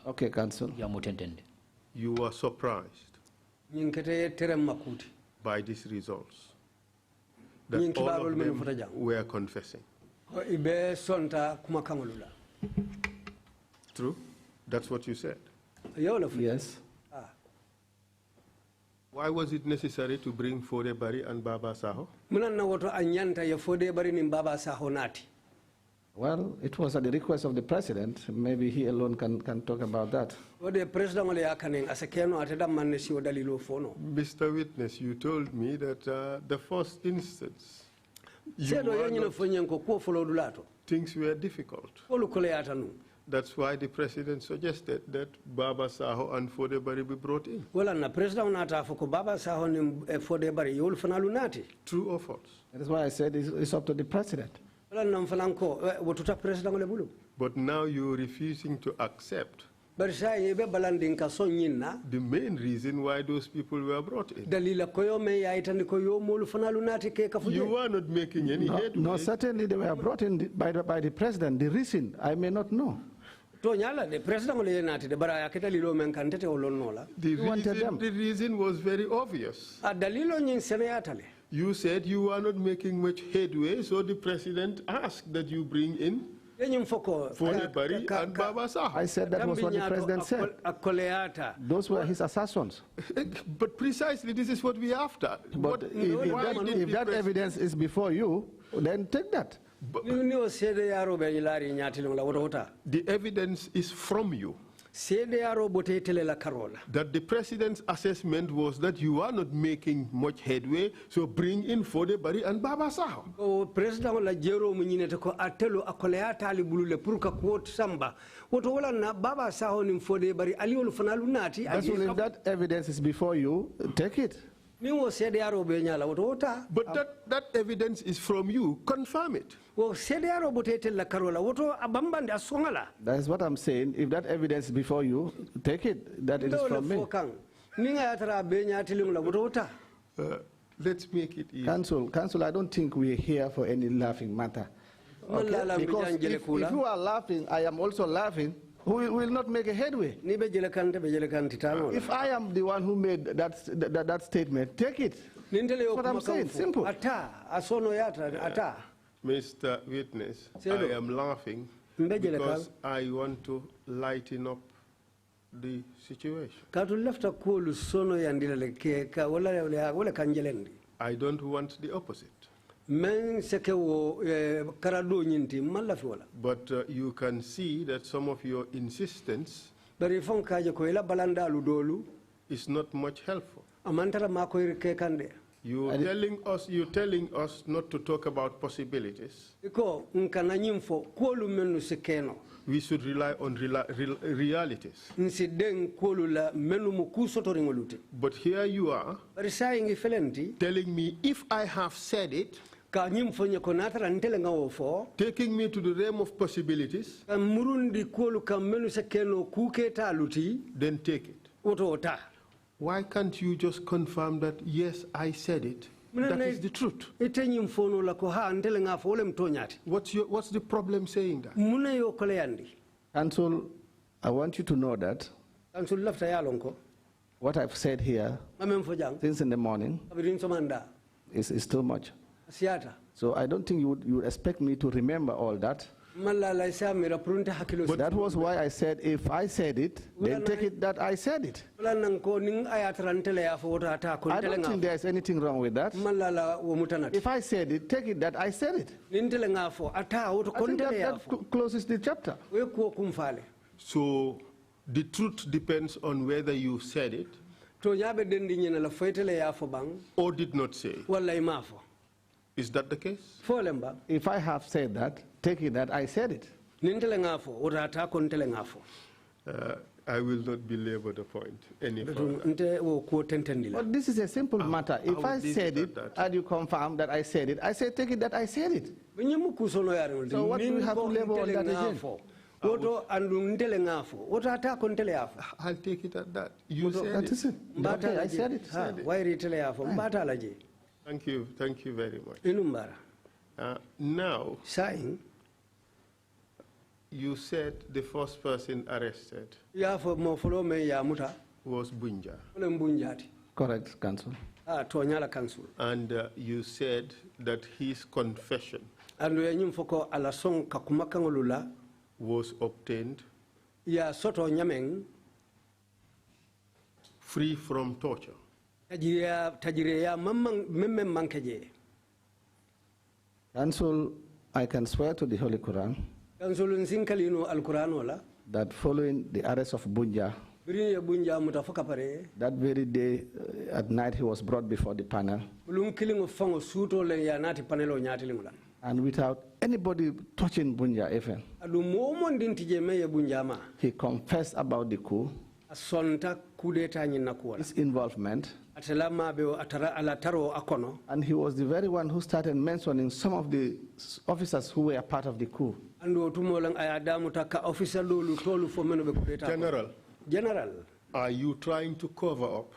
Okay, Council. You were surprised by these results, that all of them were confessing. True? That's what you said? Yes. Why was it necessary to bring Fode Bari and Baba Saho? Well, it was at the request of the president. Maybe he alone can talk about that. Mr. Witness, you told me that the first instance, things were difficult. That's why the president suggested that Baba Saho and Fode Bari be brought in. True or false? That is why I said it's up to the president. But now you're refusing to accept The main reason why those people were brought in. You are not making any headway. No, certainly they were brought in by the president. The reason, I may not know. The reason was very obvious. You said you were not making much headway, so the president asked that you bring in Bari and Baba Saho. I said that was what the president said. Those were his assertions. But precisely this is what we are after. But if that evidence is before you, then take that. The evidence is from you. That the president's assessment was that you are not making much headway, so bring in Bari and Baba Saho. That's if that evidence is before you, take it. But that evidence is from you. Confirm it. That is what I'm saying. If that evidence is before you, take it. That it is from me. Let's make it easy. Council, I don't think we're here for any laughing matter. Okay? Because if you are laughing, I am also laughing. We will not make a headway. If I am the one who made that statement, take it. That's what I'm saying. Simple. Mr. Witness, I am laughing because I want to lighten up the situation. I don't want the opposite. But you can see that some of your insistence is not much helpful. You're telling us not to talk about possibilities. We should rely on realities. But here you are telling me if I have said it, taking me to the realm of possibilities, then take it. Why can't you just confirm that, yes, I said it? That is the truth. What's the problem saying that? Council, I want you to know that what I've said here since in the morning is too much. So I don't think you would expect me to remember all that. That was why I said, if I said it, then take it that I said it. I don't think there's anything wrong with that. If I said it, take it that I said it. I think that closes the chapter. So the truth depends on whether you said it or did not say it. Is that the case? If I have said that, take it that I said it. I will not belabor the point any further. But this is a simple matter. If I said it and you confirm that I said it, I say take it that I said it. So what do we have to labor on that again? I'll take it at that. You said that is it. Okay, I said it. Thank you very much. Now, you said the first person arrested was Bunja. Correct, Council. And you said that his confession was obtained free from torture. Council, I can swear to the Holy Quran that following the arrest of Bunja, that very day at night he was brought before the panel, and without anybody touching Bunja even, he confessed about the coup, his involvement, And he was the very one who started mentioning some of the officers who were part of the coup. General, are you trying to cover up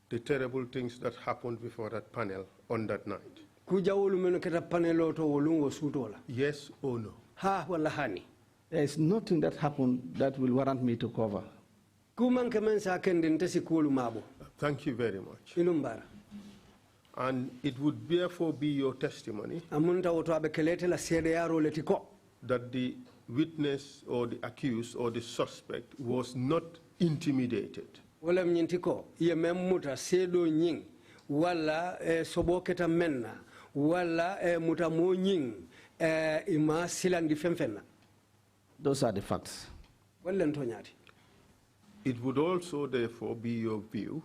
the terrible things that happened before that panel on that night? Yes or no? There is nothing that happened that will warrant me to cover. Thank you very much. And it would therefore be your testimony that the witness or the accused or the suspect was not intimidated. Those are the facts. It would also therefore be your view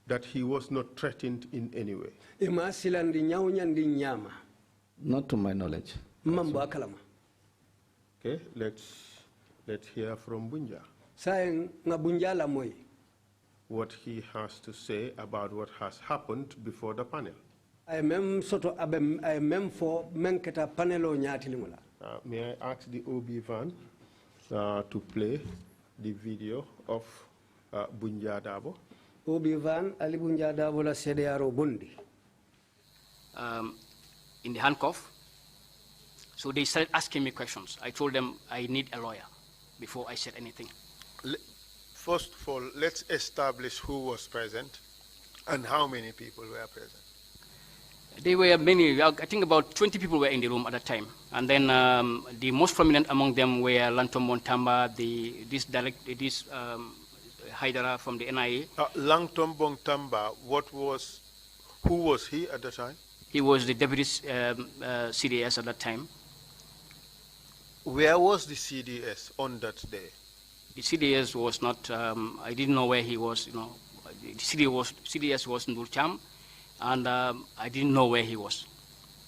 that he was not threatened in any way. Not to my knowledge. Okay, let's hear from Bunja what he has to say about what has happened before the panel. May I ask the OB van to play the video of Bunja Dabo? OB van Ali Bunja Dabo la CDRO Bundi. In the handcuff. So they started asking me questions. I told them I need a lawyer before I said anything. First of all, let's establish who was present and how many people were present. There were many, I think about 20 people were in the room at that time. And then the most prominent among them were Tombong Tamba, this Haidara from the NIA. Tombong Tamba, who was he at the time? He was the deputy CDS at that time. Where was the CDS on that day? The CDS was not, I didn't know where he was, the CDS was in Durcham, and I didn't know where he was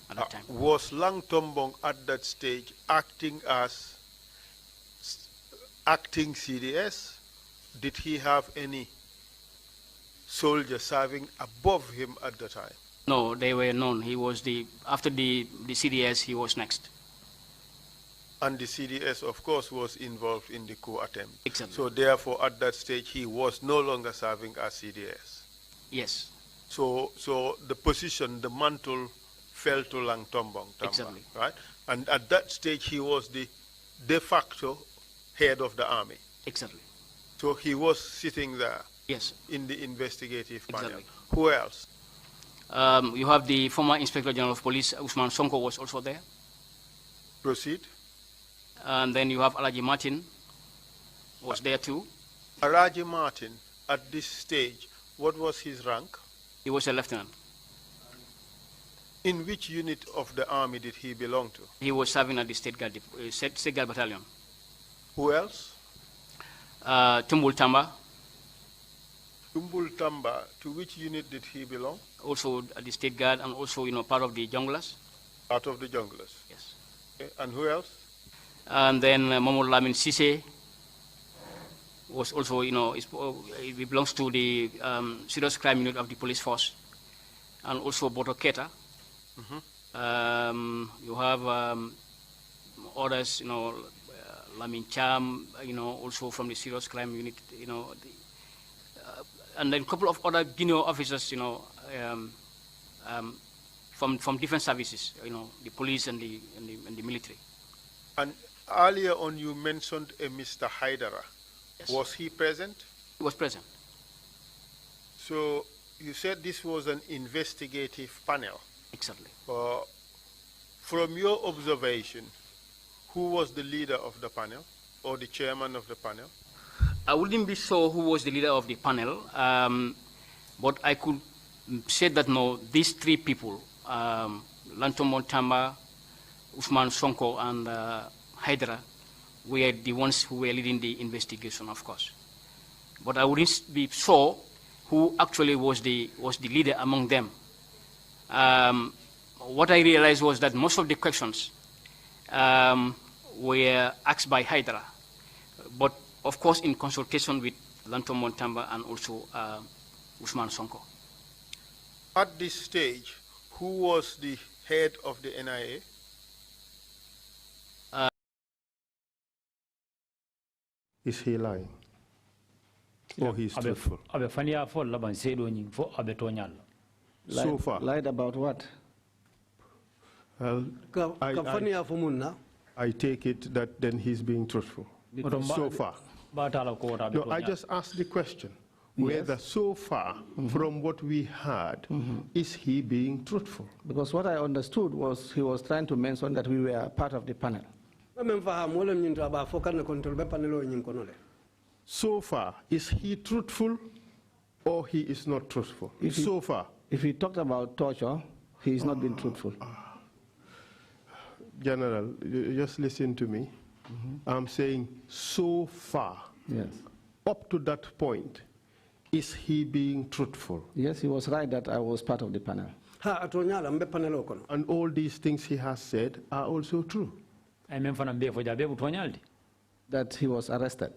at that time. Was Lang Tombong at that stage acting as acting CDS? Did he have any soldier serving above him at the time? No, they were known. He was after the CDS, he was next. And the CDS, of course, was involved in the coup attempt. Exactly. So therefore, at that stage, he was no longer serving as CDS. Yes. So the position, the mantle fell to Lang Tombong Tamba, exactly. Right? And at that stage, he was the de facto head of the army. Exactly. So he was sitting there. Yes. In the investigative panel. Exactly. Who else? You have the former Inspector General of Police, Usman Sonko, was also there. Proceed. And then you have Alaji Martin, was there too. Alaji Martin, at this stage, what was his rank? He was a lieutenant. In which unit of the army did he belong to? He was serving at the State Guard Battalion. Who else? Tombong Tamba. Tombong Tamba, to which unit did he belong? Also at the State Guard and also, part of the junglers. Part of the junglers? Yes. Okay. And who else? And then Mamoud Lamin Sise was also, he belongs to the serious crime unit of the police force. And also Boto Keta. You have others, Lamin Cham, also from the serious crime unit, and then a couple of other junior officers, from different services, the police and the military. And earlier on, you mentioned a Mr. Haidara. Yes. Was he present? He was present. So you said this was an investigative panel. Exactly. From your observation, who was the leader of the panel or the chairman of the panel? I wouldn't be sure who was the leader of the panel, but I could say that these three people, Tombong Tamba, Usman Sonko, and Haidara, were the ones who were leading the investigation, of course. But I wouldn't be sure who actually was the leader among them. What I realized was that most of the questions were asked by Hydra, but of course in consultation with Tombong Tamba and also Usman Sonko. At this stage, who was the head of the NIA? Is he lying? Or he's truthful? So far. Lied about what? Well, I take it that then he's being truthful. So far. No, I just asked the question, whether so far, from what we heard, is he being truthful? Because what I understood was he was trying to mention that we were part of the panel. So far, is he truthful or he is not truthful? So far. If he talked about torture, he is not being truthful. General, just listen to me. I'm saying so far, yes, up to that point, is he being truthful? Yes, he was right that I was part of the panel. And all these things he has said are also true. That he was arrested.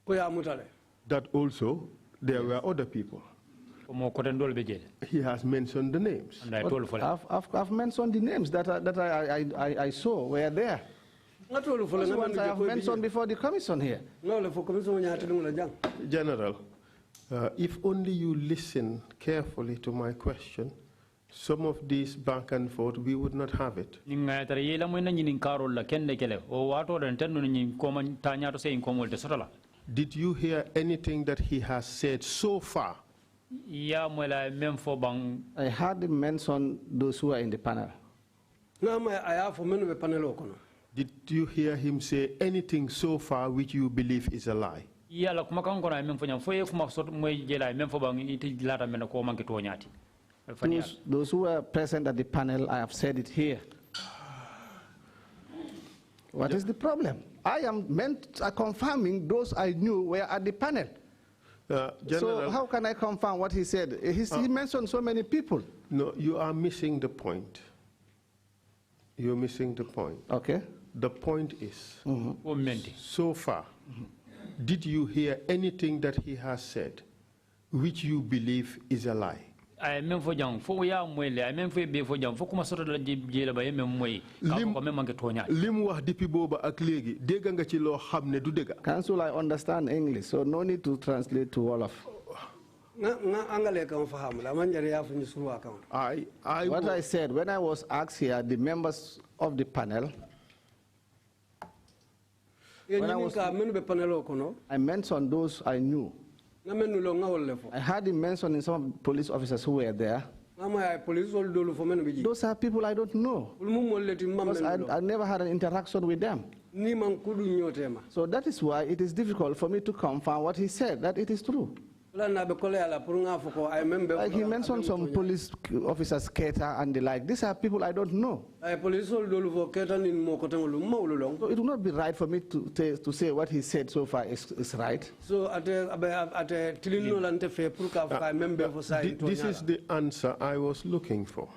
That also there were other people. He has mentioned the names. I've mentioned the names that I saw were there. Those ones I have mentioned before the commission here. General, if only you listen carefully to my question, some of these back and forth, we would not have it. Did you hear anything that he has said so far? I heard him mention those who are in the panel. Did you hear him say anything so far which you believe is a lie? Those who were present at the panel, I have said it here. What is the problem? I am confirming those I knew were at the panel. So how can I confirm what he said? He mentioned so many people. No, you are missing the point. You're missing the point. Okay. The point is, so far, did you hear anything that he has said which you believe is a lie? Lim wax depuis booba ak léegi dégg nga ci loo xam ne du dëgg. Council, I understand English, so no need to translate to Wolof. What I said, when I was asked here, the members of the panel, I mentioned those I knew. I had him mentioning some police officers who were there. Those are people I don't know, because I never had an interaction with them. So that is why it is difficult for me to confirm what he said, that it is true. Like he mentioned some police officers, Keta and the like. These are people I don't know. So it would not be right for me to say what he said so far is right. So this is the answer I was looking for.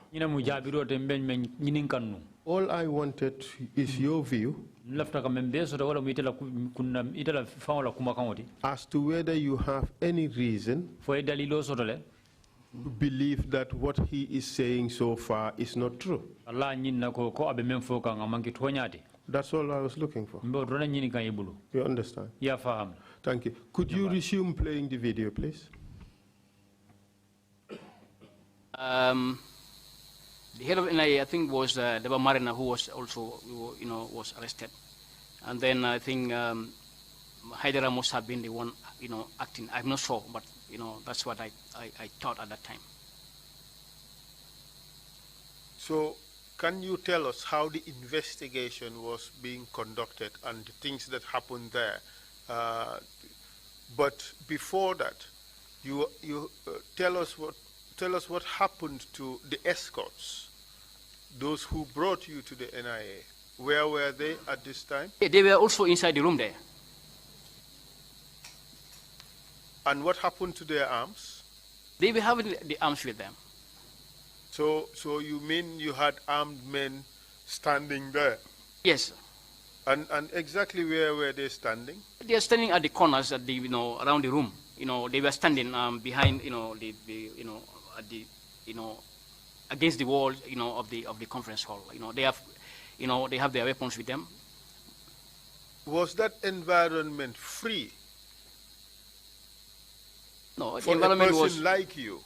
All I wanted is your view as to whether you have any reason to believe that what he is saying so far is not true. That's all I was looking for. You understand? Thank you. Could you resume playing the video, please? The head of NIA, I think, was Deba Marina, who was also, was arrested. And then I think Hydra must have been the one, acting. I'm not sure, but, that's what I thought at that time. So, can you tell us how the investigation was being conducted and the things that happened there? But before that, you tell us what happened to the escorts, those who brought you to the NIA. Where were they at this time? Yeah, they were also inside the room there. And what happened to their arms? They were having the arms with them. So you mean you had armed men standing there? Yes. And exactly where were they standing? They are standing at the corners at the, around the room. They were standing behind, at the, against the wall, of the conference hall. They have their weapons with them. Was that environment free? No, the for environment a person was like you.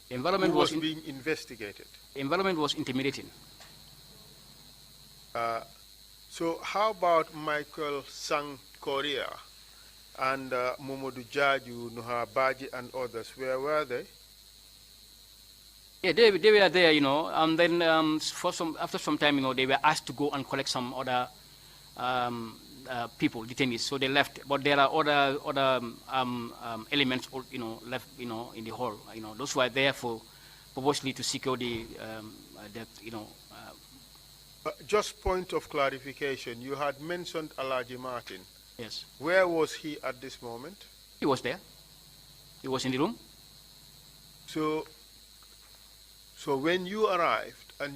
The environment who was was being investigated. The environment was intimidating. So how about Michael Sang Korea and Momodu Jaju, Nuha Baji, and others? Where were they? Yeah, they were there, and then after some time, they were asked to go and collect some other people, detainees. So they left, but there are other elements, left, in the hall. Those were there for purposely to secure the, just point of clarification, you had mentioned Alaji Martin. Yes. Where was he at this moment? He was there. He was in the room. So when you arrived and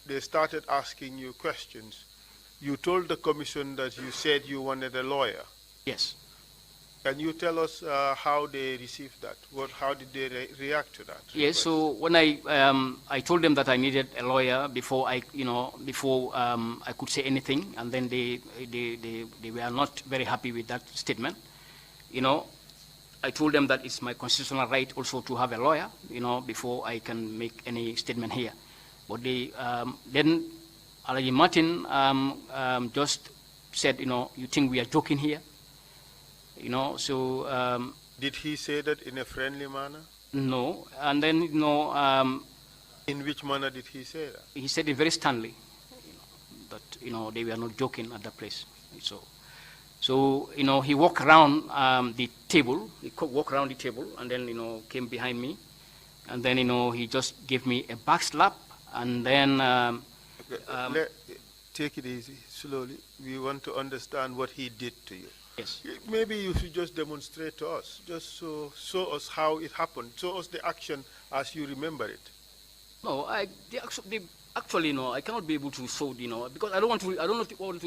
they started asking you questions, you told the commission that you said you wanted a lawyer. Yes. Can you tell us how they received that? How did they react to that? Yes. So when I told them that I needed a lawyer before I could say anything, and then they were not very happy with that statement. I told them that it's my constitutional right also to have a lawyer, before I can make any statement here. But they then Alaji Martin just said, you think we are joking here? So... did he say that in a friendly manner? No. And then, in which manner did he say that? He said it very sternly, that, they were not joking at that place. So he walked around the table. He walked around the table and then, came behind me. And then, he just gave me a back slap. And then... take it easy, slowly. We want to understand what he did to you. Yes. Maybe you should just demonstrate to us, just show us how it happened. Show us the action as you remember it. No, actually, no, I cannot be able to show, because I don't want to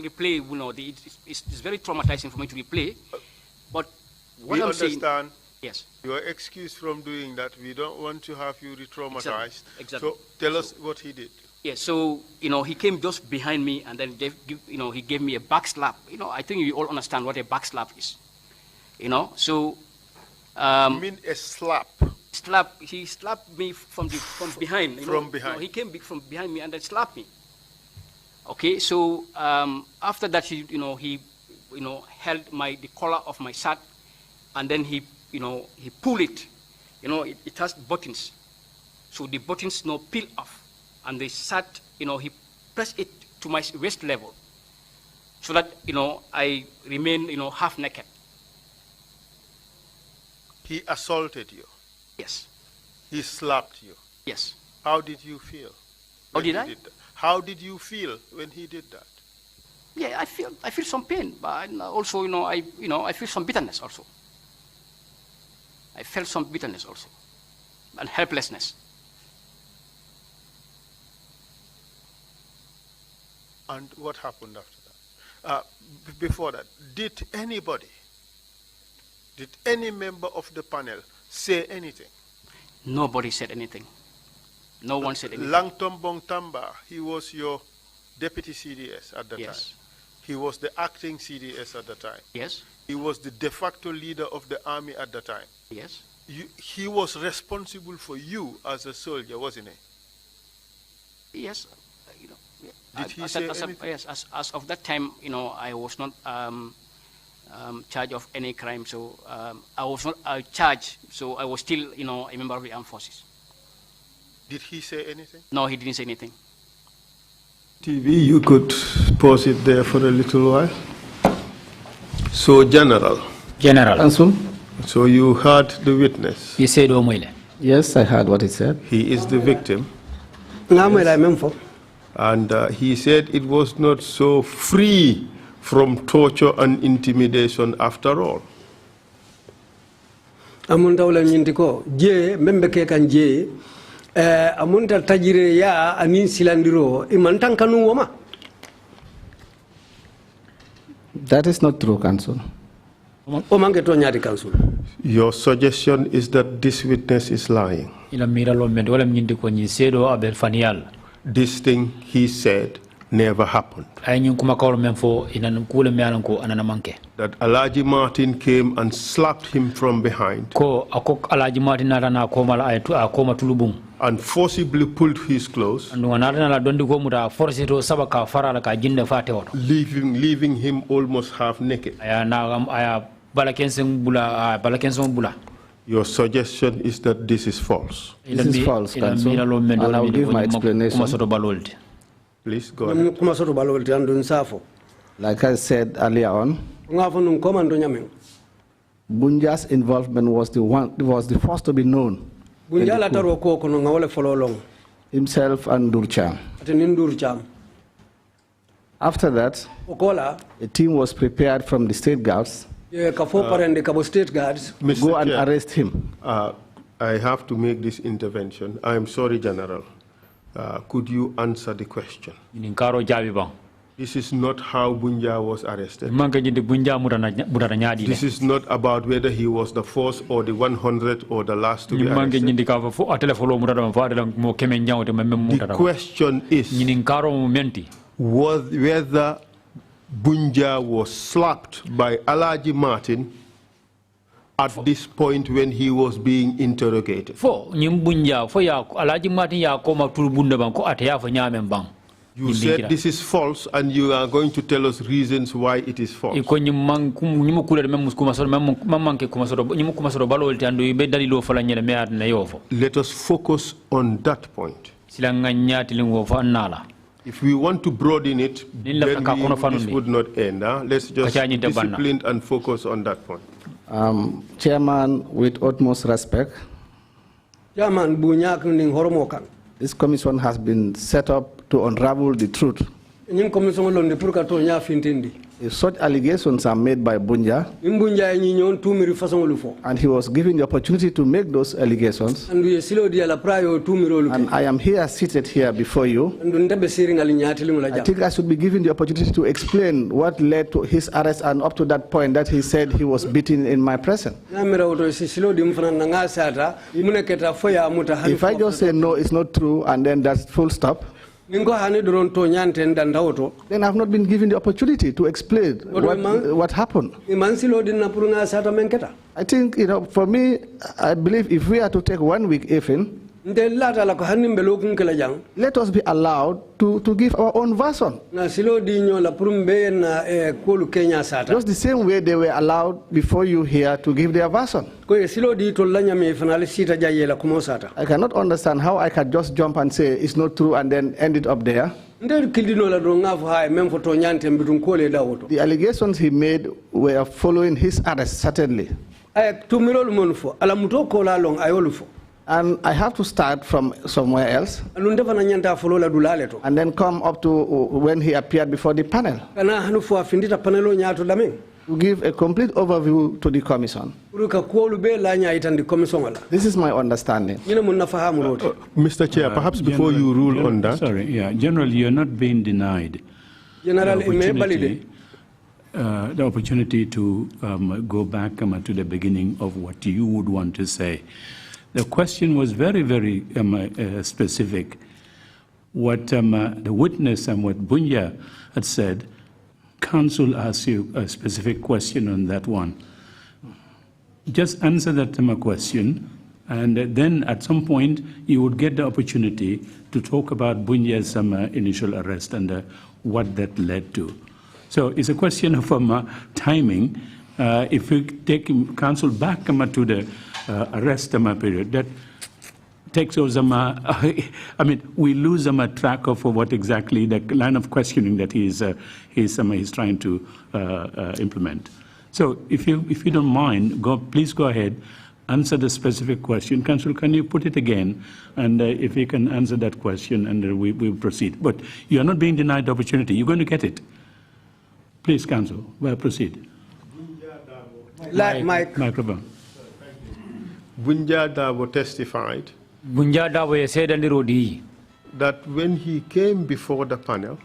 replay, it's very traumatizing for me to replay. But what I'm saying... We understand. Yes. You are excused from doing that. We don't want to have you re-traumatized. Exactly. So tell us what he did. Yes, so, he came just behind me and then, he gave me a back slap. I think you all understand what a back slap is. So... you mean a slap? He slapped me from behind. From behind? He came from behind me and then slapped me. Okay, so after that, he held the collar of my shirt and then he pulled it. It has buttons. So the buttons peel off. And they sat, he pressed it to my waist level so that, I remain, half naked. He assaulted you? Yes. He slapped you? Yes. How did you feel? How did I? How did you feel when he did that? Yeah, I feel some pain, but also, I feel some bitterness also. I felt some bitterness also, and helplessness. And what happened after that? Before that, did any member of the panel say anything? Nobody said anything. No one said anything. Tombong Tamba, he was your deputy CDS at the time. He was the acting CDS at the time. Yes. He was the de facto leader of the army at the time. Yes. He was responsible for you as a soldier, wasn't he? Yes. Did he say anything? Yes, as of that time, I was not charged of any crime, so I was not charged, so I was still, a member of the armed forces. Did he say anything? No, he didn't say anything. TV, you could pause it there for a little while. So, General. Counsel? So you heard the witness? He said, yes, I heard what he said. He is the victim. Yes. And he said it was not so free from torture and intimidation after all. Amunta wala nyindiko je membe ke kan je amunta tajire ya anin silandiro imantan kanu wama. That is not true, Council. Your suggestion is that this witness is lying. This thing he said never happened. That Alaji Martin came and slapped him from behind and forcibly pulled his clothes, leaving him almost half naked. Your suggestion is that this is false. This is false, Council, and I will give my explanation. Please go ahead. Like I said earlier on, Bunja's involvement was the first to be known. Himself and Durcham. After that, a team was prepared from the state guards to go and arrest him. I have to make this intervention. I am sorry, General. Could you answer the question? This is not how Bunja was arrested. This is not about whether he was the first or the 100 or the last to be arrested. The question is whether Bunja was slapped by Alaji Martin at this point when he was being interrogated. You said this is false, and you are going to tell us reasons why it is false. Let us focus on that point. If we want to broaden it, then this would not end. Let's just be disciplined and focus on that point. Chairman, with utmost respect, this commission has been set up to unravel the truth. If such allegations are made by Bunja, and he was given the opportunity to make those allegations, and I am here seated here before you, I think I should be given the opportunity to explain what led to his arrest and up to that point that he said he was beaten in my presence. If I just say no, it's not true, and then that's full stop, then I've not been given the opportunity to explain what happened. I think, for me, I believe if we are to take 1 week even, let us be allowed to give our own version. Just the same way they were allowed before you here to give their version. I cannot understand how I can just jump and say it's not true and then end it up there. The allegations he made were following his arrest, certainly. And I have to start from somewhere else and then come up to when he appeared before the panel to give a complete overview to the commission. This is my understanding. Mr. Chair, perhaps before you rule on that. Sorry, yeah. Generally, you're not being denied the opportunity to go back to the beginning of what you would want to say. The question was very, very specific. What the witness and what Bunja had said, counsel asked you a specific question on that one. Just answer that question, and then at some point you would get the opportunity to talk about Bunja's initial arrest and what that led to. So it's a question of timing. If we take counsel back to the arrest period, that takes us, we lose track of what exactly the line of questioning that he's trying to implement. So if you don't mind, please go ahead, answer the specific question. Counsel, can you put it again? And if you can answer that question, and we'll proceed. But you are not being denied the opportunity. You're going to get it. Please, counsel, proceed. Microphone. Bunja Dabo testified that when he came before the panel,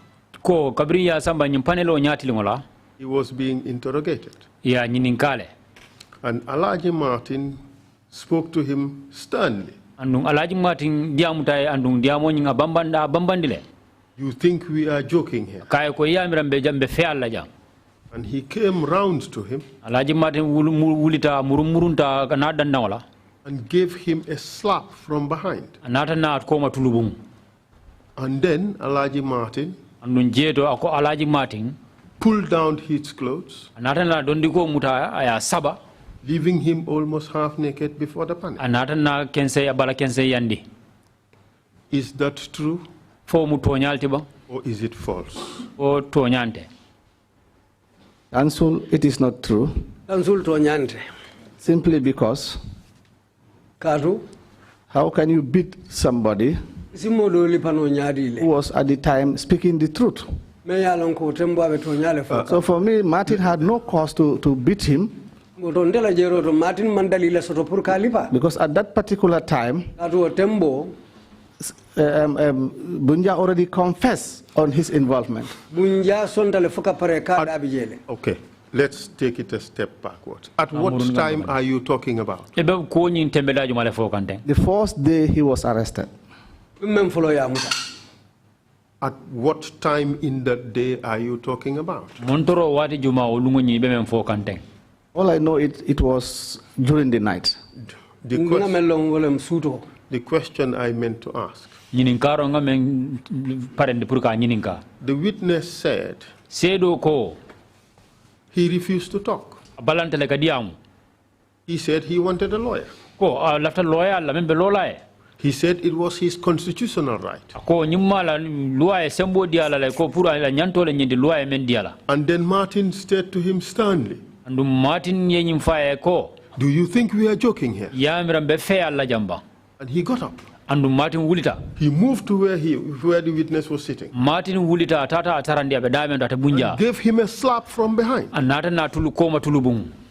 He was being interrogated. Ya nyininkale. And Alaji Martin spoke to him sternly. Andung Alaji Martin diamutai andung diamo nyinga bambandile. You think we are joking here? Kaya ko yamirambe jambe fe alla jam. And he came round to him Alaji Martin wulita murumurunta kanada nawla. And gave him a slap from behind. Anata na koma tulubung. And then Alaji Martin andun jeto ako Alaji Martin pulled down his clothes, anata na dondiko muta aya saba, leaving him almost half naked before the panel. anata na kense abala kense yandi. Is that true? Fo mu tonyalti ba? Or is it false? O tonyante. Counsel, it is not true. Counsel tonyante. Simply because Kadu, how can you beat somebody who was at the time speaking the truth? So for me, Martin had no cause to beat him, because at that particular time, Bunja already confessed on his involvement. Okay, let's take it a step backwards. At what time are you talking about? The first day he was arrested. At what time in that day are you talking about? All I know, it was during the night. The question I meant to ask. The witness said he refused to talk. He said he wanted a lawyer. He said it was his constitutional right. And then Martin said to him sternly, do you think we are joking here? And he got up. He moved to where the witness was sitting. And gave him a slap from behind.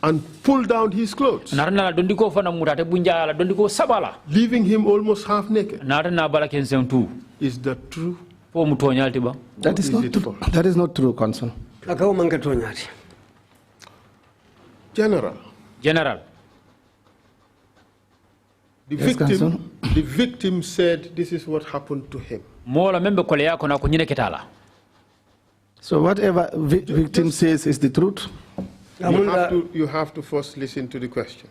And pulled down his clothes, leaving him almost half naked. Is that true? That is not true. That is not true, Counsel. General. The victim said this is what happened to him. So whatever victim says is the truth? You have to first listen to the question.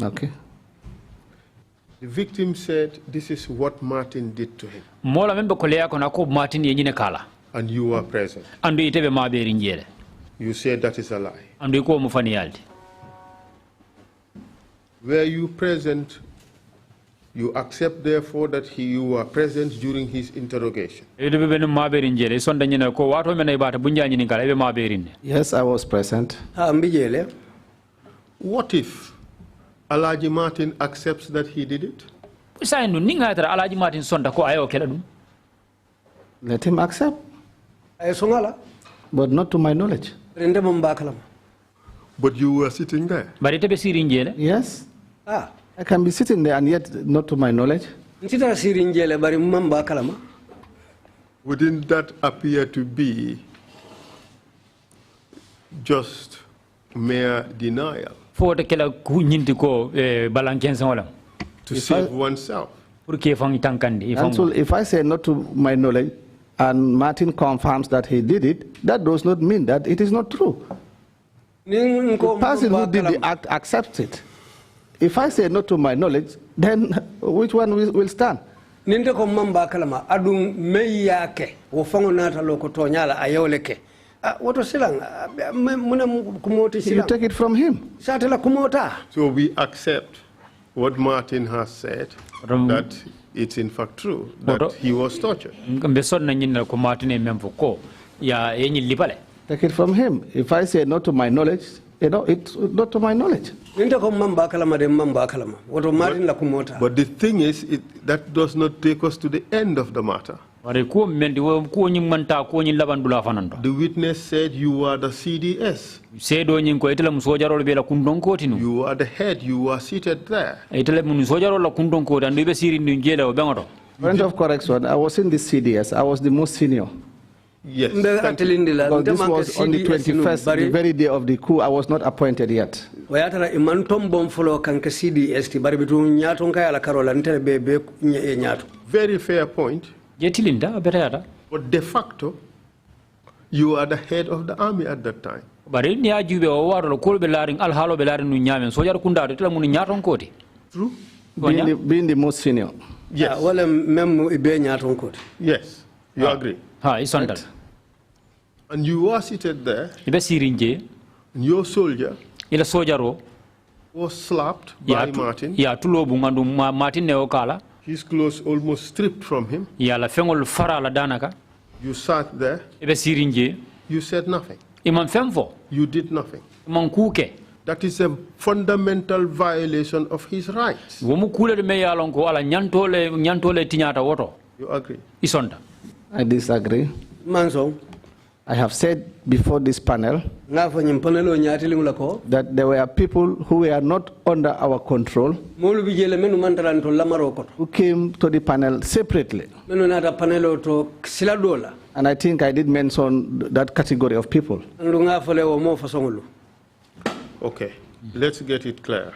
Okay. The victim said this is what Martin did to him. And you were present. You said that is a lie. Were you present? You accept, therefore, that you were present during his interrogation. Yes, I was present. What if Alaji Martin accepts that he did it? Let him accept. But not to my knowledge. But you were sitting there. Yes. I can be sitting there and yet not to my knowledge. Wouldn't that appear to be just mere denial? To save oneself. Counsel, if I say not to my knowledge and Martin confirms that he did it, that does not mean that it is not true. The person who did the act accepts it. If I say not to my knowledge, then which one will stand? You take it from him. So we accept what Martin has said, that it's in fact true, that he was tortured. Take it from him. If I say not to my knowledge, it's not to my knowledge. But the thing is, that does not take us to the end of the matter. The witness said you are the CDS. You are the head, you are seated there. Point of correction, I was in the CDS, I was the most senior. Yes. Because this was on the 21st, the very day of the coup. I was not appointed yet. Very fair point. But de facto, you are the head of the army at that time. True? Being the most senior. Yes. Yes. You agree? Right. And you were seated there, and your soldier was slapped by Martin. His clothes almost stripped from him. You sat there. You said nothing. You did nothing. That is a fundamental violation of his rights. You agree? I disagree. I have said before this panel that there were people who were not under our control who came to the panel separately. And I think I did mention that category of people. Okay, let's get it clear.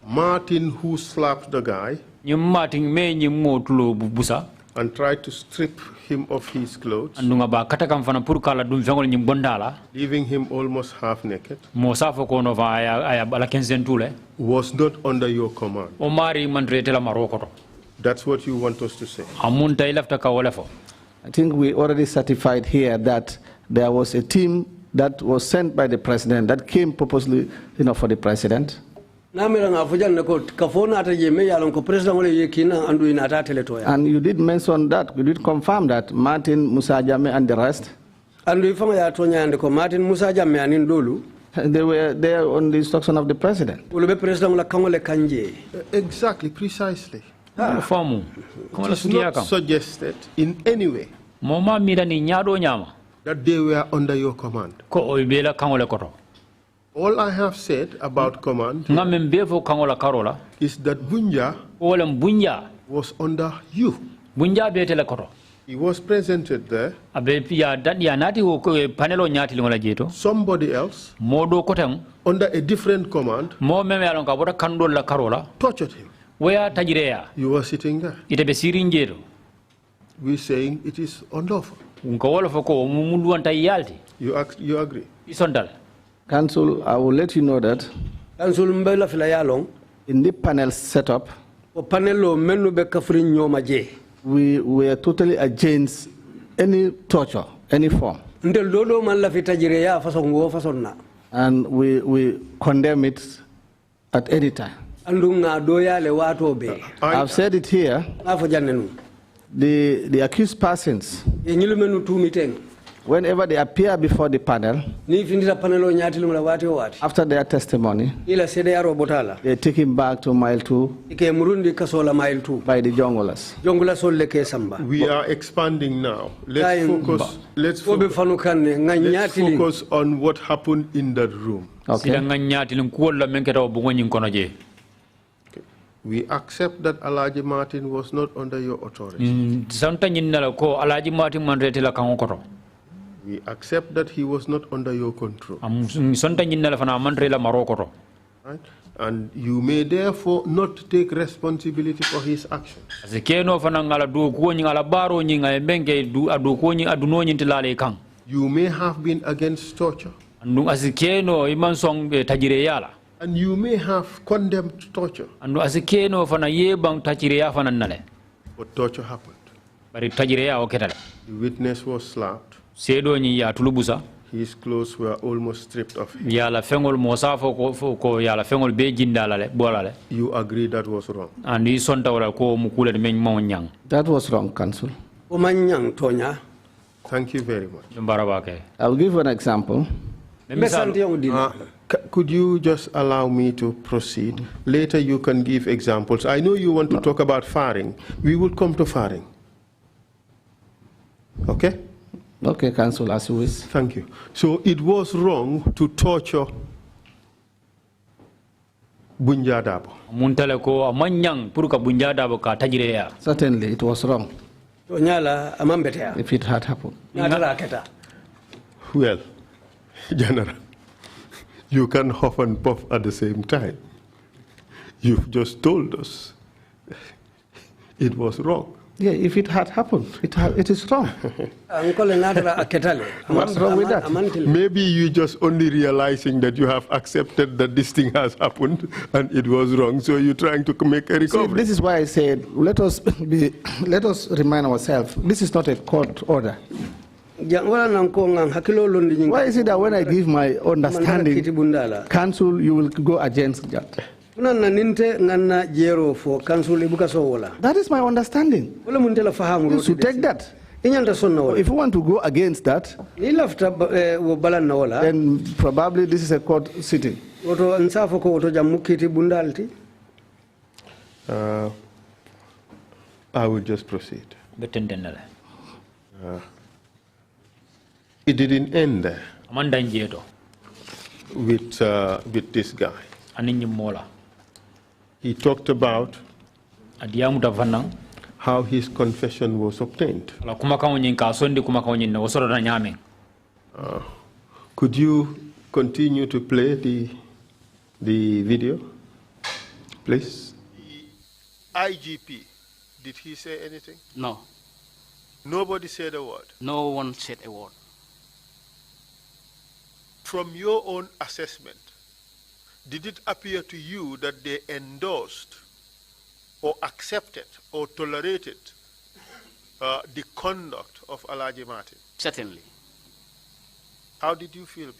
Martin, who slapped the guy and tried to strip him of his clothes, leaving him almost half naked, was not under your command. That's what you want us to say. I think we already certified here that there was a team that was sent by the president that came purposely, for the president. And you did mention that, you did confirm that Martin, Musa Jammeh and the rest, they were there on the instruction of the president. Exactly, precisely. It is not suggested in any way that they were under your command. All I have said about command is that Bunja was under you. He was presented there. Somebody else under a different command tortured him. You were sitting there. We're saying it is unlawful. You agree? Council, I will let you know that in the panel setup, we were totally against any torture, any form. And we condemn it at any time. I've said it here. The accused persons, whenever they appear before the panel, after their testimony, they take him back to mile 2 by the junglers. We are expanding now. Let's focus on what happened in that room. Okay. We accept that Alaji Martin was not under your authority. We accept that he was not under your control. Right? And you may therefore not take responsibility for his actions. You may have been against torture. And you may have condemned torture. But torture happened. The witness was slapped. His clothes were almost stripped off him. You agree that was wrong? That was wrong, Council. Thank you very much. I'll give an example. Could you just allow me to proceed? Later you can give examples. I know you want to talk about firing. We will come to firing. Okay? Okay, Council, as you wish. Thank you. So it was wrong to torture Bunja Dabo. Certainly, it was wrong. if it had happened. Well, General, you can huff and puff at the same time. You've just told us it was wrong. Yeah, if it had happened, it is wrong. What's wrong with that? Maybe you just only realizing that you have accepted that this thing has happened and it was wrong, so you're trying to make a recovery. See, this is why I said, let us remind ourselves, this is not a court order. Why is it that when I give my understanding, council, you will go against that? That is my understanding. You should take that. If you want to go against that, then probably this is a court sitting. I will just proceed. It didn't end there with this guy. He talked about how his confession was obtained. Could you continue to play the video, please? IGP, did he say anything? No. Nobody said a word? No one said a word. From your own assessment, did it appear to you that they endorsed or accepted or tolerated the conduct of Alhaji Martin? Certainly. How did you feel?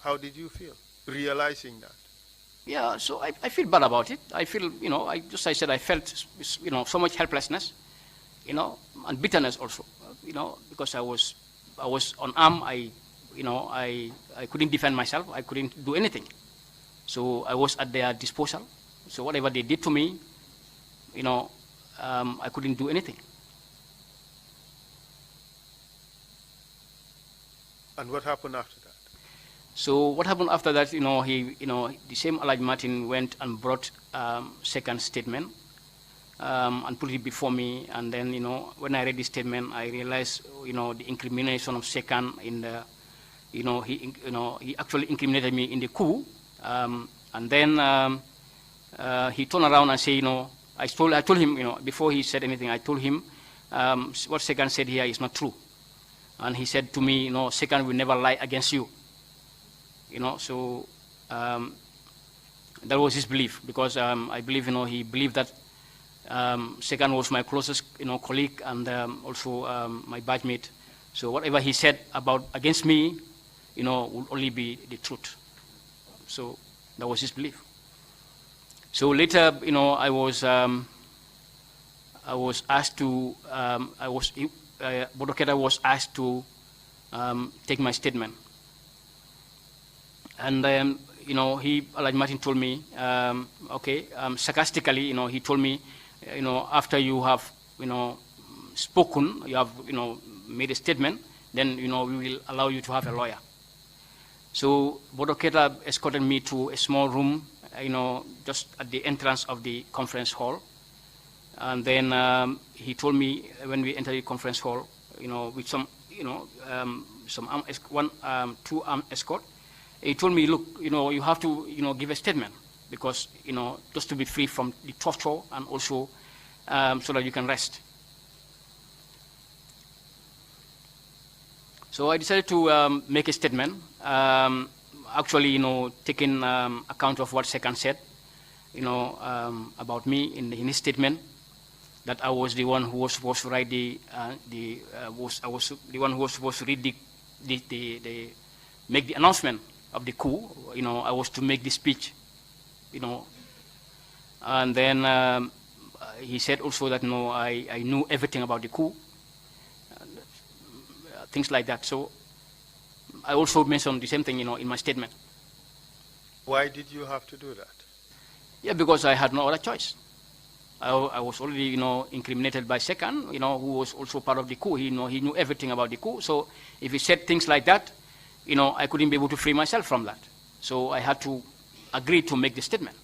How did you feel realizing that? Yeah, so I feel bad about it. I feel, I said I felt, so much helplessness, and bitterness also, because I was unarmed. I couldn't defend myself. I couldn't do anything. So I was at their disposal. So whatever they did to me, I couldn't do anything. And what happened after that? So what happened after that? The same Alhaji Martin went and brought second statement and put it before me. And then, when I read the statement, I realized, the incrimination of second in the, he actually incriminated me in the coup. And then he turned around and said, I told him, before he said anything, I told him what second said here is not true. And he said to me, second will never lie against you. So that was his belief, because I believe, he believed that second was my closest, colleague and also my batchmate. So whatever he said against me, would only be the truth. So that was his belief. So later, I was asked to, Bodokeda was asked to take my statement. And Alhaji Martin told me, sarcastically, he told me, after you have, spoken, you have, made a statement, then, we will allow you to have a lawyer. So Bodokeda escorted me to a small room, just at the entrance of the conference hall. And then he told me when we entered the conference hall, with some, two armed escort, he told me, look, you have to, give a statement because, just to be free from the torture and also so that you can rest. So I decided to make a statement, actually, taking account of what Second said, about me in his statement, that I was the one who was supposed to write I was the one who was supposed to read make the announcement of the coup. I was to make the speech, and then he said also that I knew everything about the coup, things like that. So I also mentioned the same thing, in my statement. Why did you have to do that? Yeah, because I had no other choice. I was already, incriminated by Second, who was also part of the coup. He knew everything about the coup. So if he said things like that, I couldn't be able to free myself from that. So I had to agree to make the statement.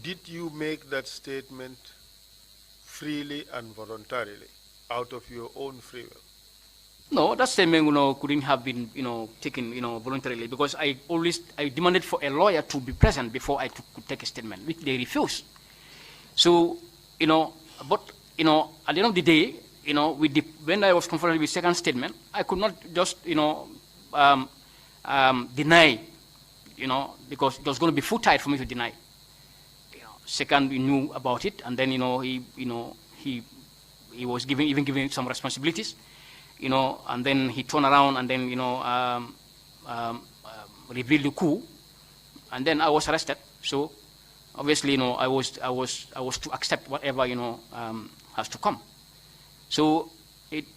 Did you make that statement freely and voluntarily, out of your own free will? No, that statement, couldn't have been, taken, voluntarily, because I demanded for a lawyer to be present before I could take a statement, which they refused. So, but, at the end of the day, when I was confronted with second statement, I could not just, deny, because it was going to be full-time for me to deny. Second, we knew about it, and then, he was giving some responsibilities. And then he turned around and then, revealed the coup, and then I was arrested. So, obviously, I was to accept whatever, has to come. So,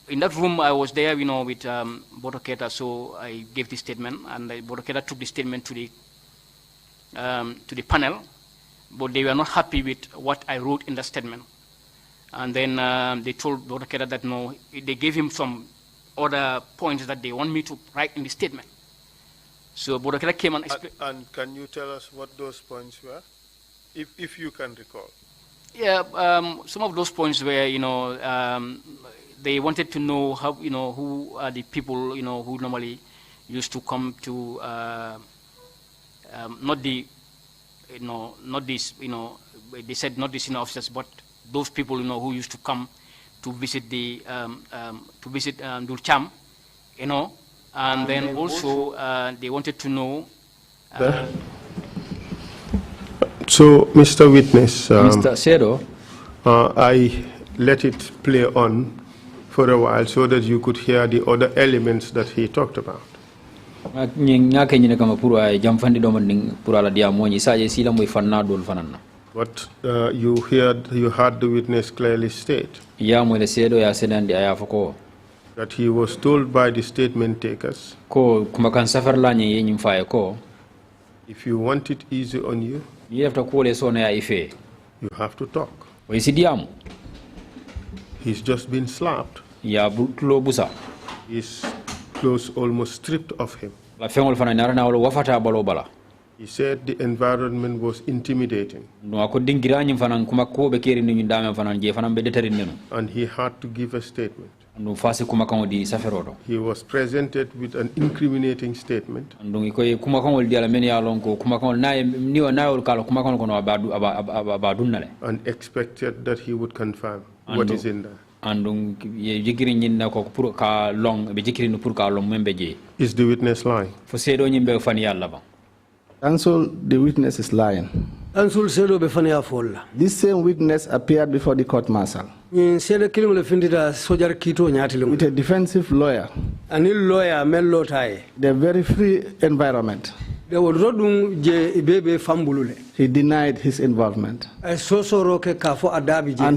in that room, I was there, with Boroketa. So I gave the statement, and Boroketa took the statement to the panel, but they were not happy with what I wrote in the statement. And then they told Boroketa that no, they gave him some other points that they want me to write in the statement. So Boroketa came and explained. And can you tell us what those points were, if you can recall? Yeah, some of those points were, they wanted to know how, who are the people, who normally used to come to, not the, not this, they said not the senior officers, but those people, who used to come to visit the, Dulcham, and then also they wanted to know. So, Mr. Witness, Mr. Sedo, I let it play on for a while so that you could hear the other elements that he talked about. But you heard the witness clearly state that he was told by the statement takers, if you want it easy on you, you have to talk. He's just been slapped. His clothes almost stripped of him. He said the environment was intimidating. And he had to give a statement. He was presented with an incriminating statement. And expected that he would confirm what is in there. Is the witness lying? Counsel, the witness is lying. This same witness appeared before the court martial with a defensive lawyer. The very free environment. He denied his involvement. And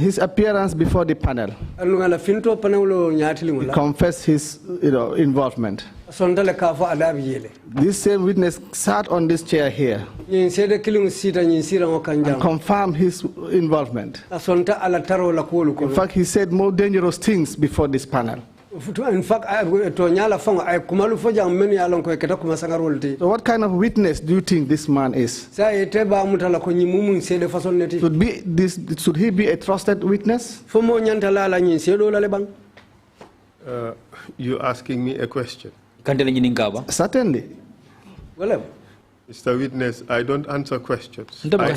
his appearance before the panel, he confessed his involvement. This same witness sat on this chair here and confirmed his involvement. In fact, he said more dangerous things before this panel. In fact, so what kind of witness do you think this man is? Should he be a trusted witness? You're asking me a question. Certainly. Mr. Witness, I don't answer questions. I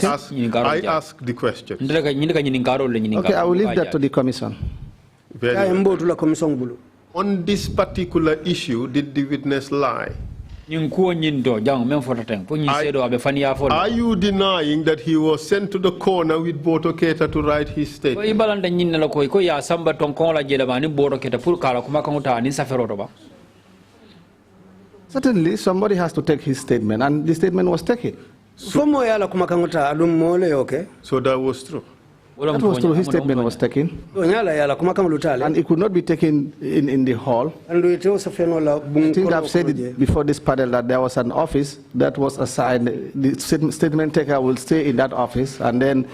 ask the questions. Okay, I will leave that to the commission. On this particular issue, did the witness lie? Are you denying that he was sent to the corner with Boroketa to write his statement? Certainly, somebody has to take his statement, and the statement was taken. So that was true. That was true. His statement was taken, and it could not be taken in the hall. I think I've said it before this panel that there was an office that was assigned. The statement taker will stay in that office, and then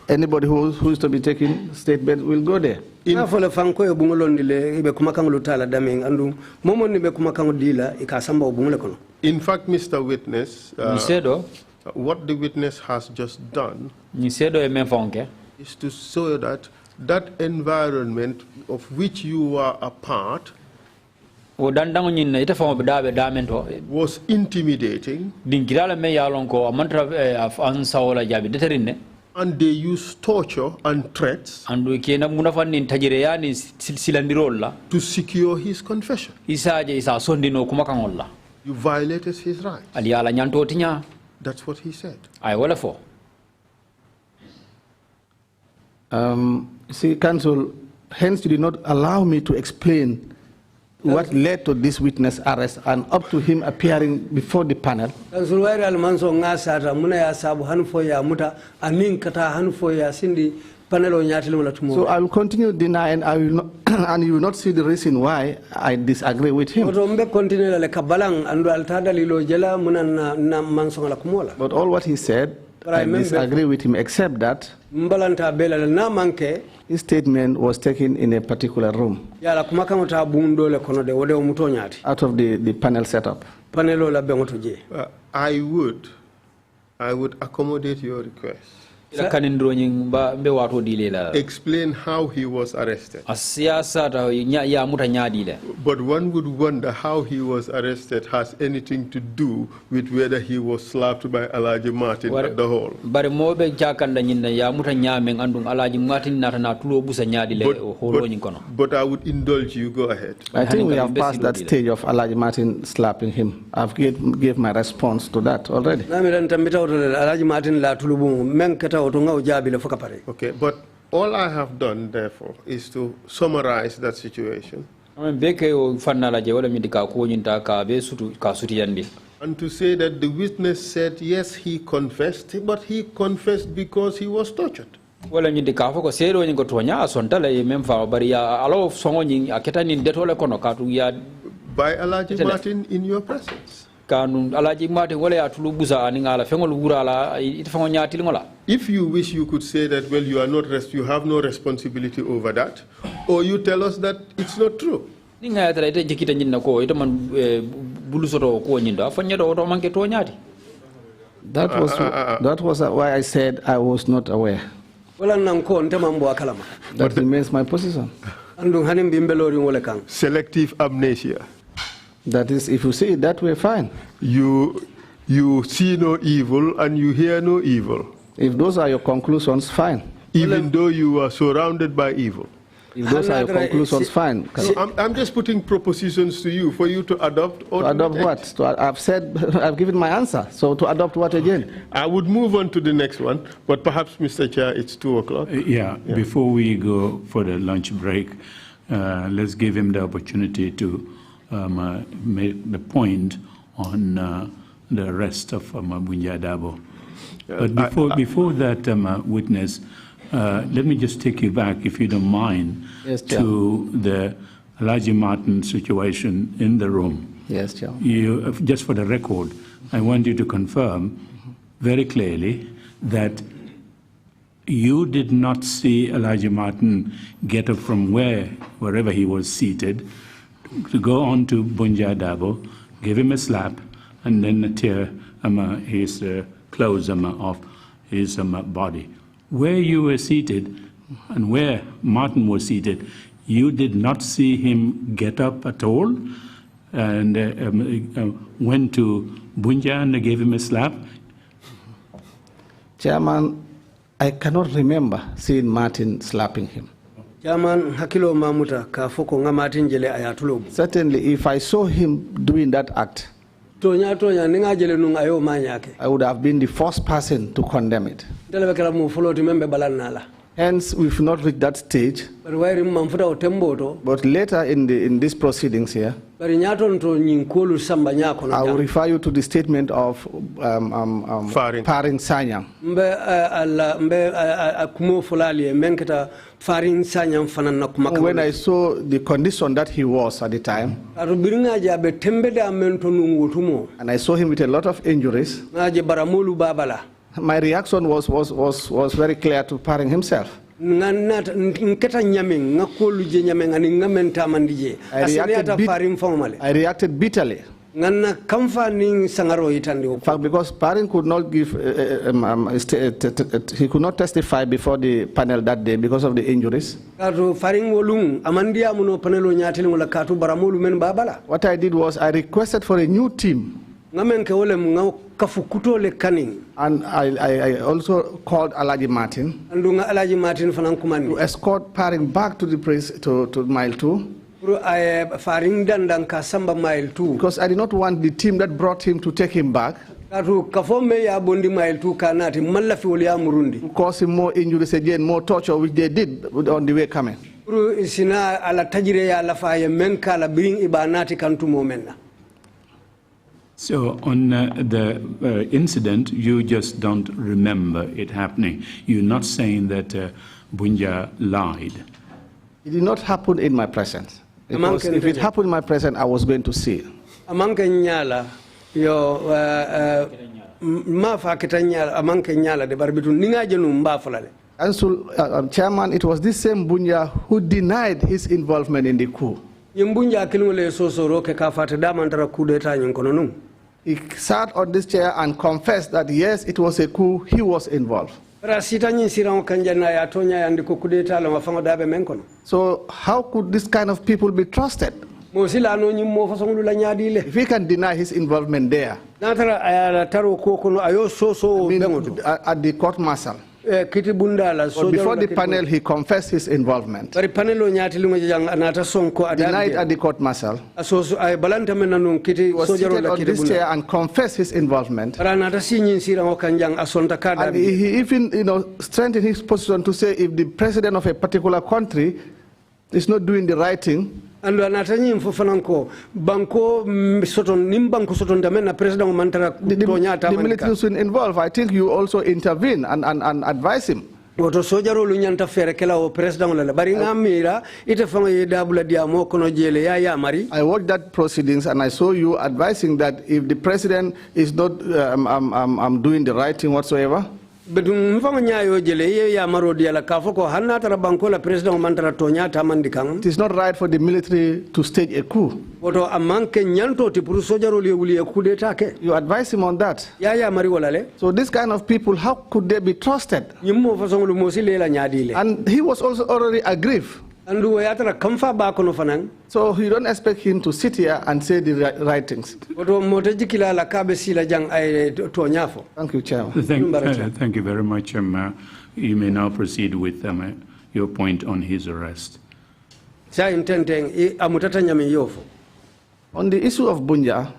anybody who is to be taking statement will go there. In fact, Mr. Witness, what the witness has just done is to show that that environment of which you are a part was intimidating, and they use torture and threats to secure his confession. You violated his rights. That's what he said. See, Counsel, hence you did not allow me to explain what led to this witness arrest and up to him appearing before the panel. So I will continue denying, I will not, and you will not see the reason why I disagree with him. But all what he said, I disagree with him, except that his statement was taken in a particular room out of the panel setup. I would accommodate your request. Explain how he was arrested. But one would wonder how he was arrested has anything to do with whether he was slapped by Alaji Martin at the hall. But I would indulge you. Go ahead. I think we have passed that stage of Alaji Martin slapping him. I've gave my response to that already. Okay, but all I have done, therefore, is to summarize that situation and to say that the witness said, yes, he confessed, but he confessed because he was tortured. By Alaji Martin in your presence. If you wish, you could say that, well, you are not you have no responsibility over that, or you tell us that it's not true. That was why I said I was not aware. That remains my position. Selective amnesia. That is, if you see it that way, fine. You see no evil and you hear no evil. If those are your conclusions, fine. Even though you are surrounded by evil. If those are your conclusions, fine. So I'm just putting propositions to you for you to adopt. Or to adopt what? I've given my answer. So to adopt what again? I would move on to the next one, but perhaps, Mr. Chair, it's 2 o'clock. Yeah, before we go for the lunch break, let's give him the opportunity to make the point on the arrest of Bunja Dabo. But before that, witness, let me just take you back, if you don't mind, yes, to the Alaji Martin situation in the room. Yes, Chair. Just for the record, I want you to confirm very clearly that you did not see Alaji Martin get up from wherever he was seated to go on to Bunja Dabo, give him a slap, and then tear his clothes off his body. Where you were seated and where Martin was seated, you did not see him get up at all and went to Bunja and gave him a slap? Chairman, I cannot remember seeing Martin slapping him. Chairman, hakilo mamuta ka foko nga Martin jele ayatulo. Certainly, if I saw him doing that act, I would have been the first person to condemn it. Hence, we've not reached that stage. But later in these proceedings here, I will refer you to the statement of Farin Sanyang. When I saw the condition that he was at the time, and I saw him with a lot of injuries, my reaction was very clear to Farin himself. I reacted bitterly. Nganna kamfa ning sangaro itandi. In fact, because Paring could not give, he could not testify before the panel that day because of the injuries. Katu faring wolung amandia muno panelo nyatili ngula katu baramulu men babala. What I did was I requested for a new team. Ngamen ke wole ngau kafukuto le kaning. And I also called Alaji Martin. Andunga Alaji Martin fanang kumani. To escort Paring back to the place to mile 2. Faring dandang kasamba mile 2. Because I did not want the team that brought him to take him back. Katu kafome ya bondi mile 2 kanati malafi wole ya murundi. To cause him more injuries again, more torture, which they did on the way coming. Sina ala tajire ya lafa ya menka la bring ibanati kantu momena. So on the incident, you just don't remember it happening. You're not saying that Bunja lied. It did not happen in my presence. Because if it happened in my presence, I was going to see it. Amanke nyala yo mafa kitanyala amanke nyala de barbitu ninga jenu mbafalale. And so, Chairman, it was this same Bunja who denied his involvement in the coup. Yimbunja kilungole sosoro ke kafata damantara kudeta nyonkono. He sat on this chair and confessed that yes, it was a coup, he was involved. So how could this kind of people be trusted? If he can deny his involvement there, at the court martial, but before the panel, he confessed his involvement. Denied at the court martial. He was seated on this chair and confessed his involvement. And he even, strengthened his position to say if the president of a particular country is not doing the right thing, and anatani mfofananko banko soton nimbanko soton damena president mantara the military should involve. I think you also intervene and advise him. Woto sojaro lunyanta fere kela o president la bari ngamira ite fanga yedabula diamo kono jele ya mari. I watched that proceedings and I saw you advising that if the president is not doing the right thing whatsoever, it is not right for the military to stage a coup. You advise him on that. So this kind of people, how could they be trusted? And he was also already aggrieved. So you don't expect him to sit here and say the right things. Thank you, Chairman. Thank you very much. You may now proceed with your point on his arrest. On the issue of Bunja,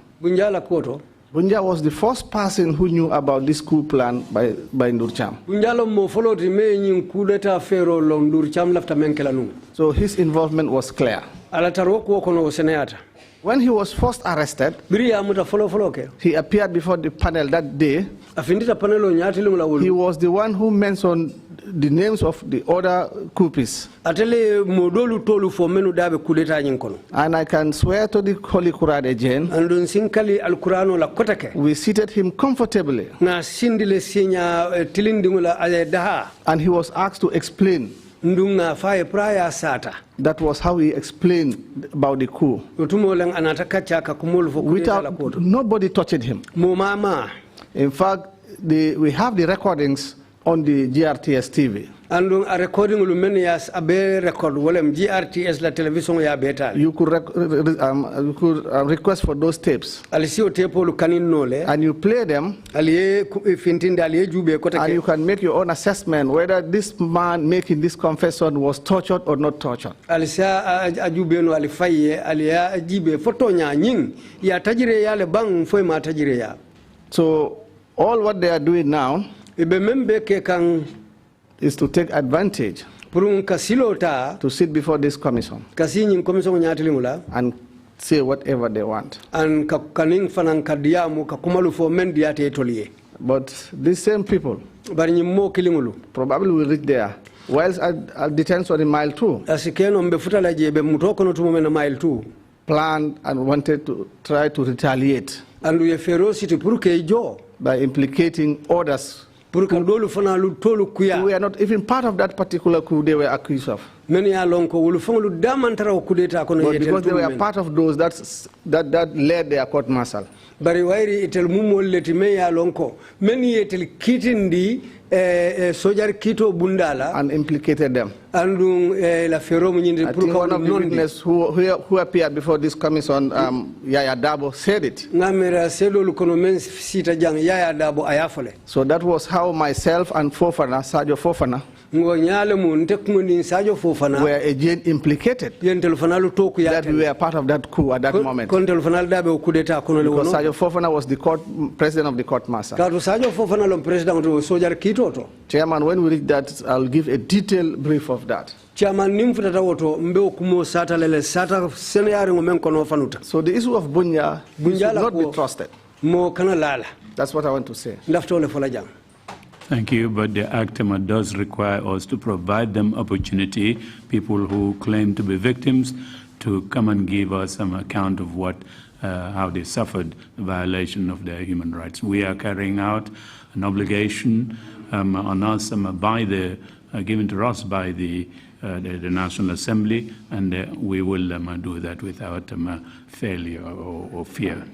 Bunja was the first person who knew about this coup plan by Ndurcham. So his involvement was clear. When he was first arrested, he appeared before the panel that day. He was the one who mentioned the names of the other coupists. And I can swear to the Holy Quran again, we seated him comfortably. And he was asked to explain. That was how he explained about the coup. Without nobody touching him. In fact, we have the recordings on the GRTS TV. And a recording Lumenias abe record Willem GRTS la television ya beta. You could request for those tapes. Alisio tape lu kanin nole. And you play them. Aliye fintinda aliye jube kota. And you can make your own assessment whether this man making this confession was tortured or not tortured. Alisia ajube no alifaye aliya jibe fotonya nying ya tajire ya le bang foi ma tajire ya. So all what they are doing now is to take advantage to sit before this commission and say whatever they want. But these same people probably will reach there. Whilst at detention in mile 2, planned and wanted to try to retaliate by implicating others who were not even part of that particular coup they were accused of. men ya lon ko wulu fonglu damantara o kudeta kono But because they were part of those that led their court martial. Bari wairi itel mumol leti me ya lon ko men yetel kitindi sojar kito bundala and implicated them. Andung la fero nyindi I think one of the witnesses who appeared before this commission, Yaya Dabo, said it. Ngamera sedolu kono men sita jang Yaya Dabo ayafole. So that was how myself and Fofana, Sadio Fofana, were again implicated. That we were part of that coup at that moment. Because Sadio Fofana was the president of the court martial. Chairman, when we reach that, I'll give a detailed brief of that. So the issue of Bunya should not be trusted. That's what I want to say. Thank you, but the Act does require us to provide them opportunity, people who claim to be victims, to come and give us some account of how they suffered the violation of their human rights. We are carrying out an obligation on us given to us by the National Assembly, and we will do that without failure or fear.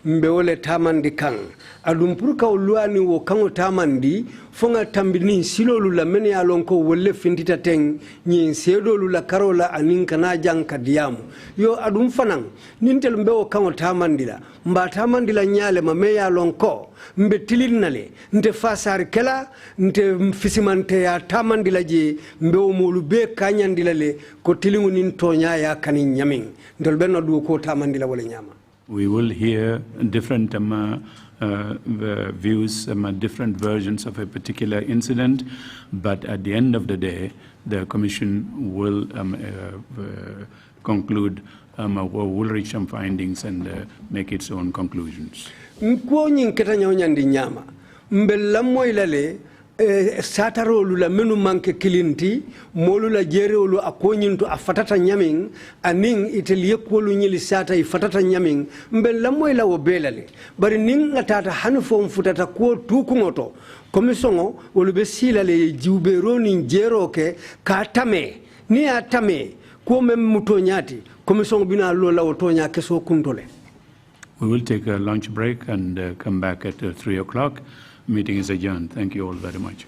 Mbewole tamandi kang adumpurka uluani wo kango tamandi fonga tambini silolu la meni alonko wolle fintita teng nyin sedolu la karola aninka na janka diamu yo adum fanang nintel mbewo kango tamandi la mba tamandi la nyale mameya alonko mbe tilinale nte fasar kela nte fisimante ya tamandi la je mbewo molu be kanyandi la le ko tilingu nin tonya ya kanin nyamin ndol benno du ko tamandi la wala nyama. We will hear different views, different versions of a particular incident, but at the end of the day, the Commission will conclude or will reach some findings and make its own conclusions. Satarolu la menu manke kilinti molu la jereolu akonyinto afatata nyaming aning itelie kolu nyili sata ifatata nyaming mbel la moy la wobelale bari ning ngatata hanu fo futata ko tukumoto komisongo wolube silale jiuberoni jeroke ka tame ni atame ko mem mutonyati komisongo bina lola wotonya keso kuntole. We will take a lunch break and come back at 3 o'clock. Meeting is adjourned. Thank you all very much.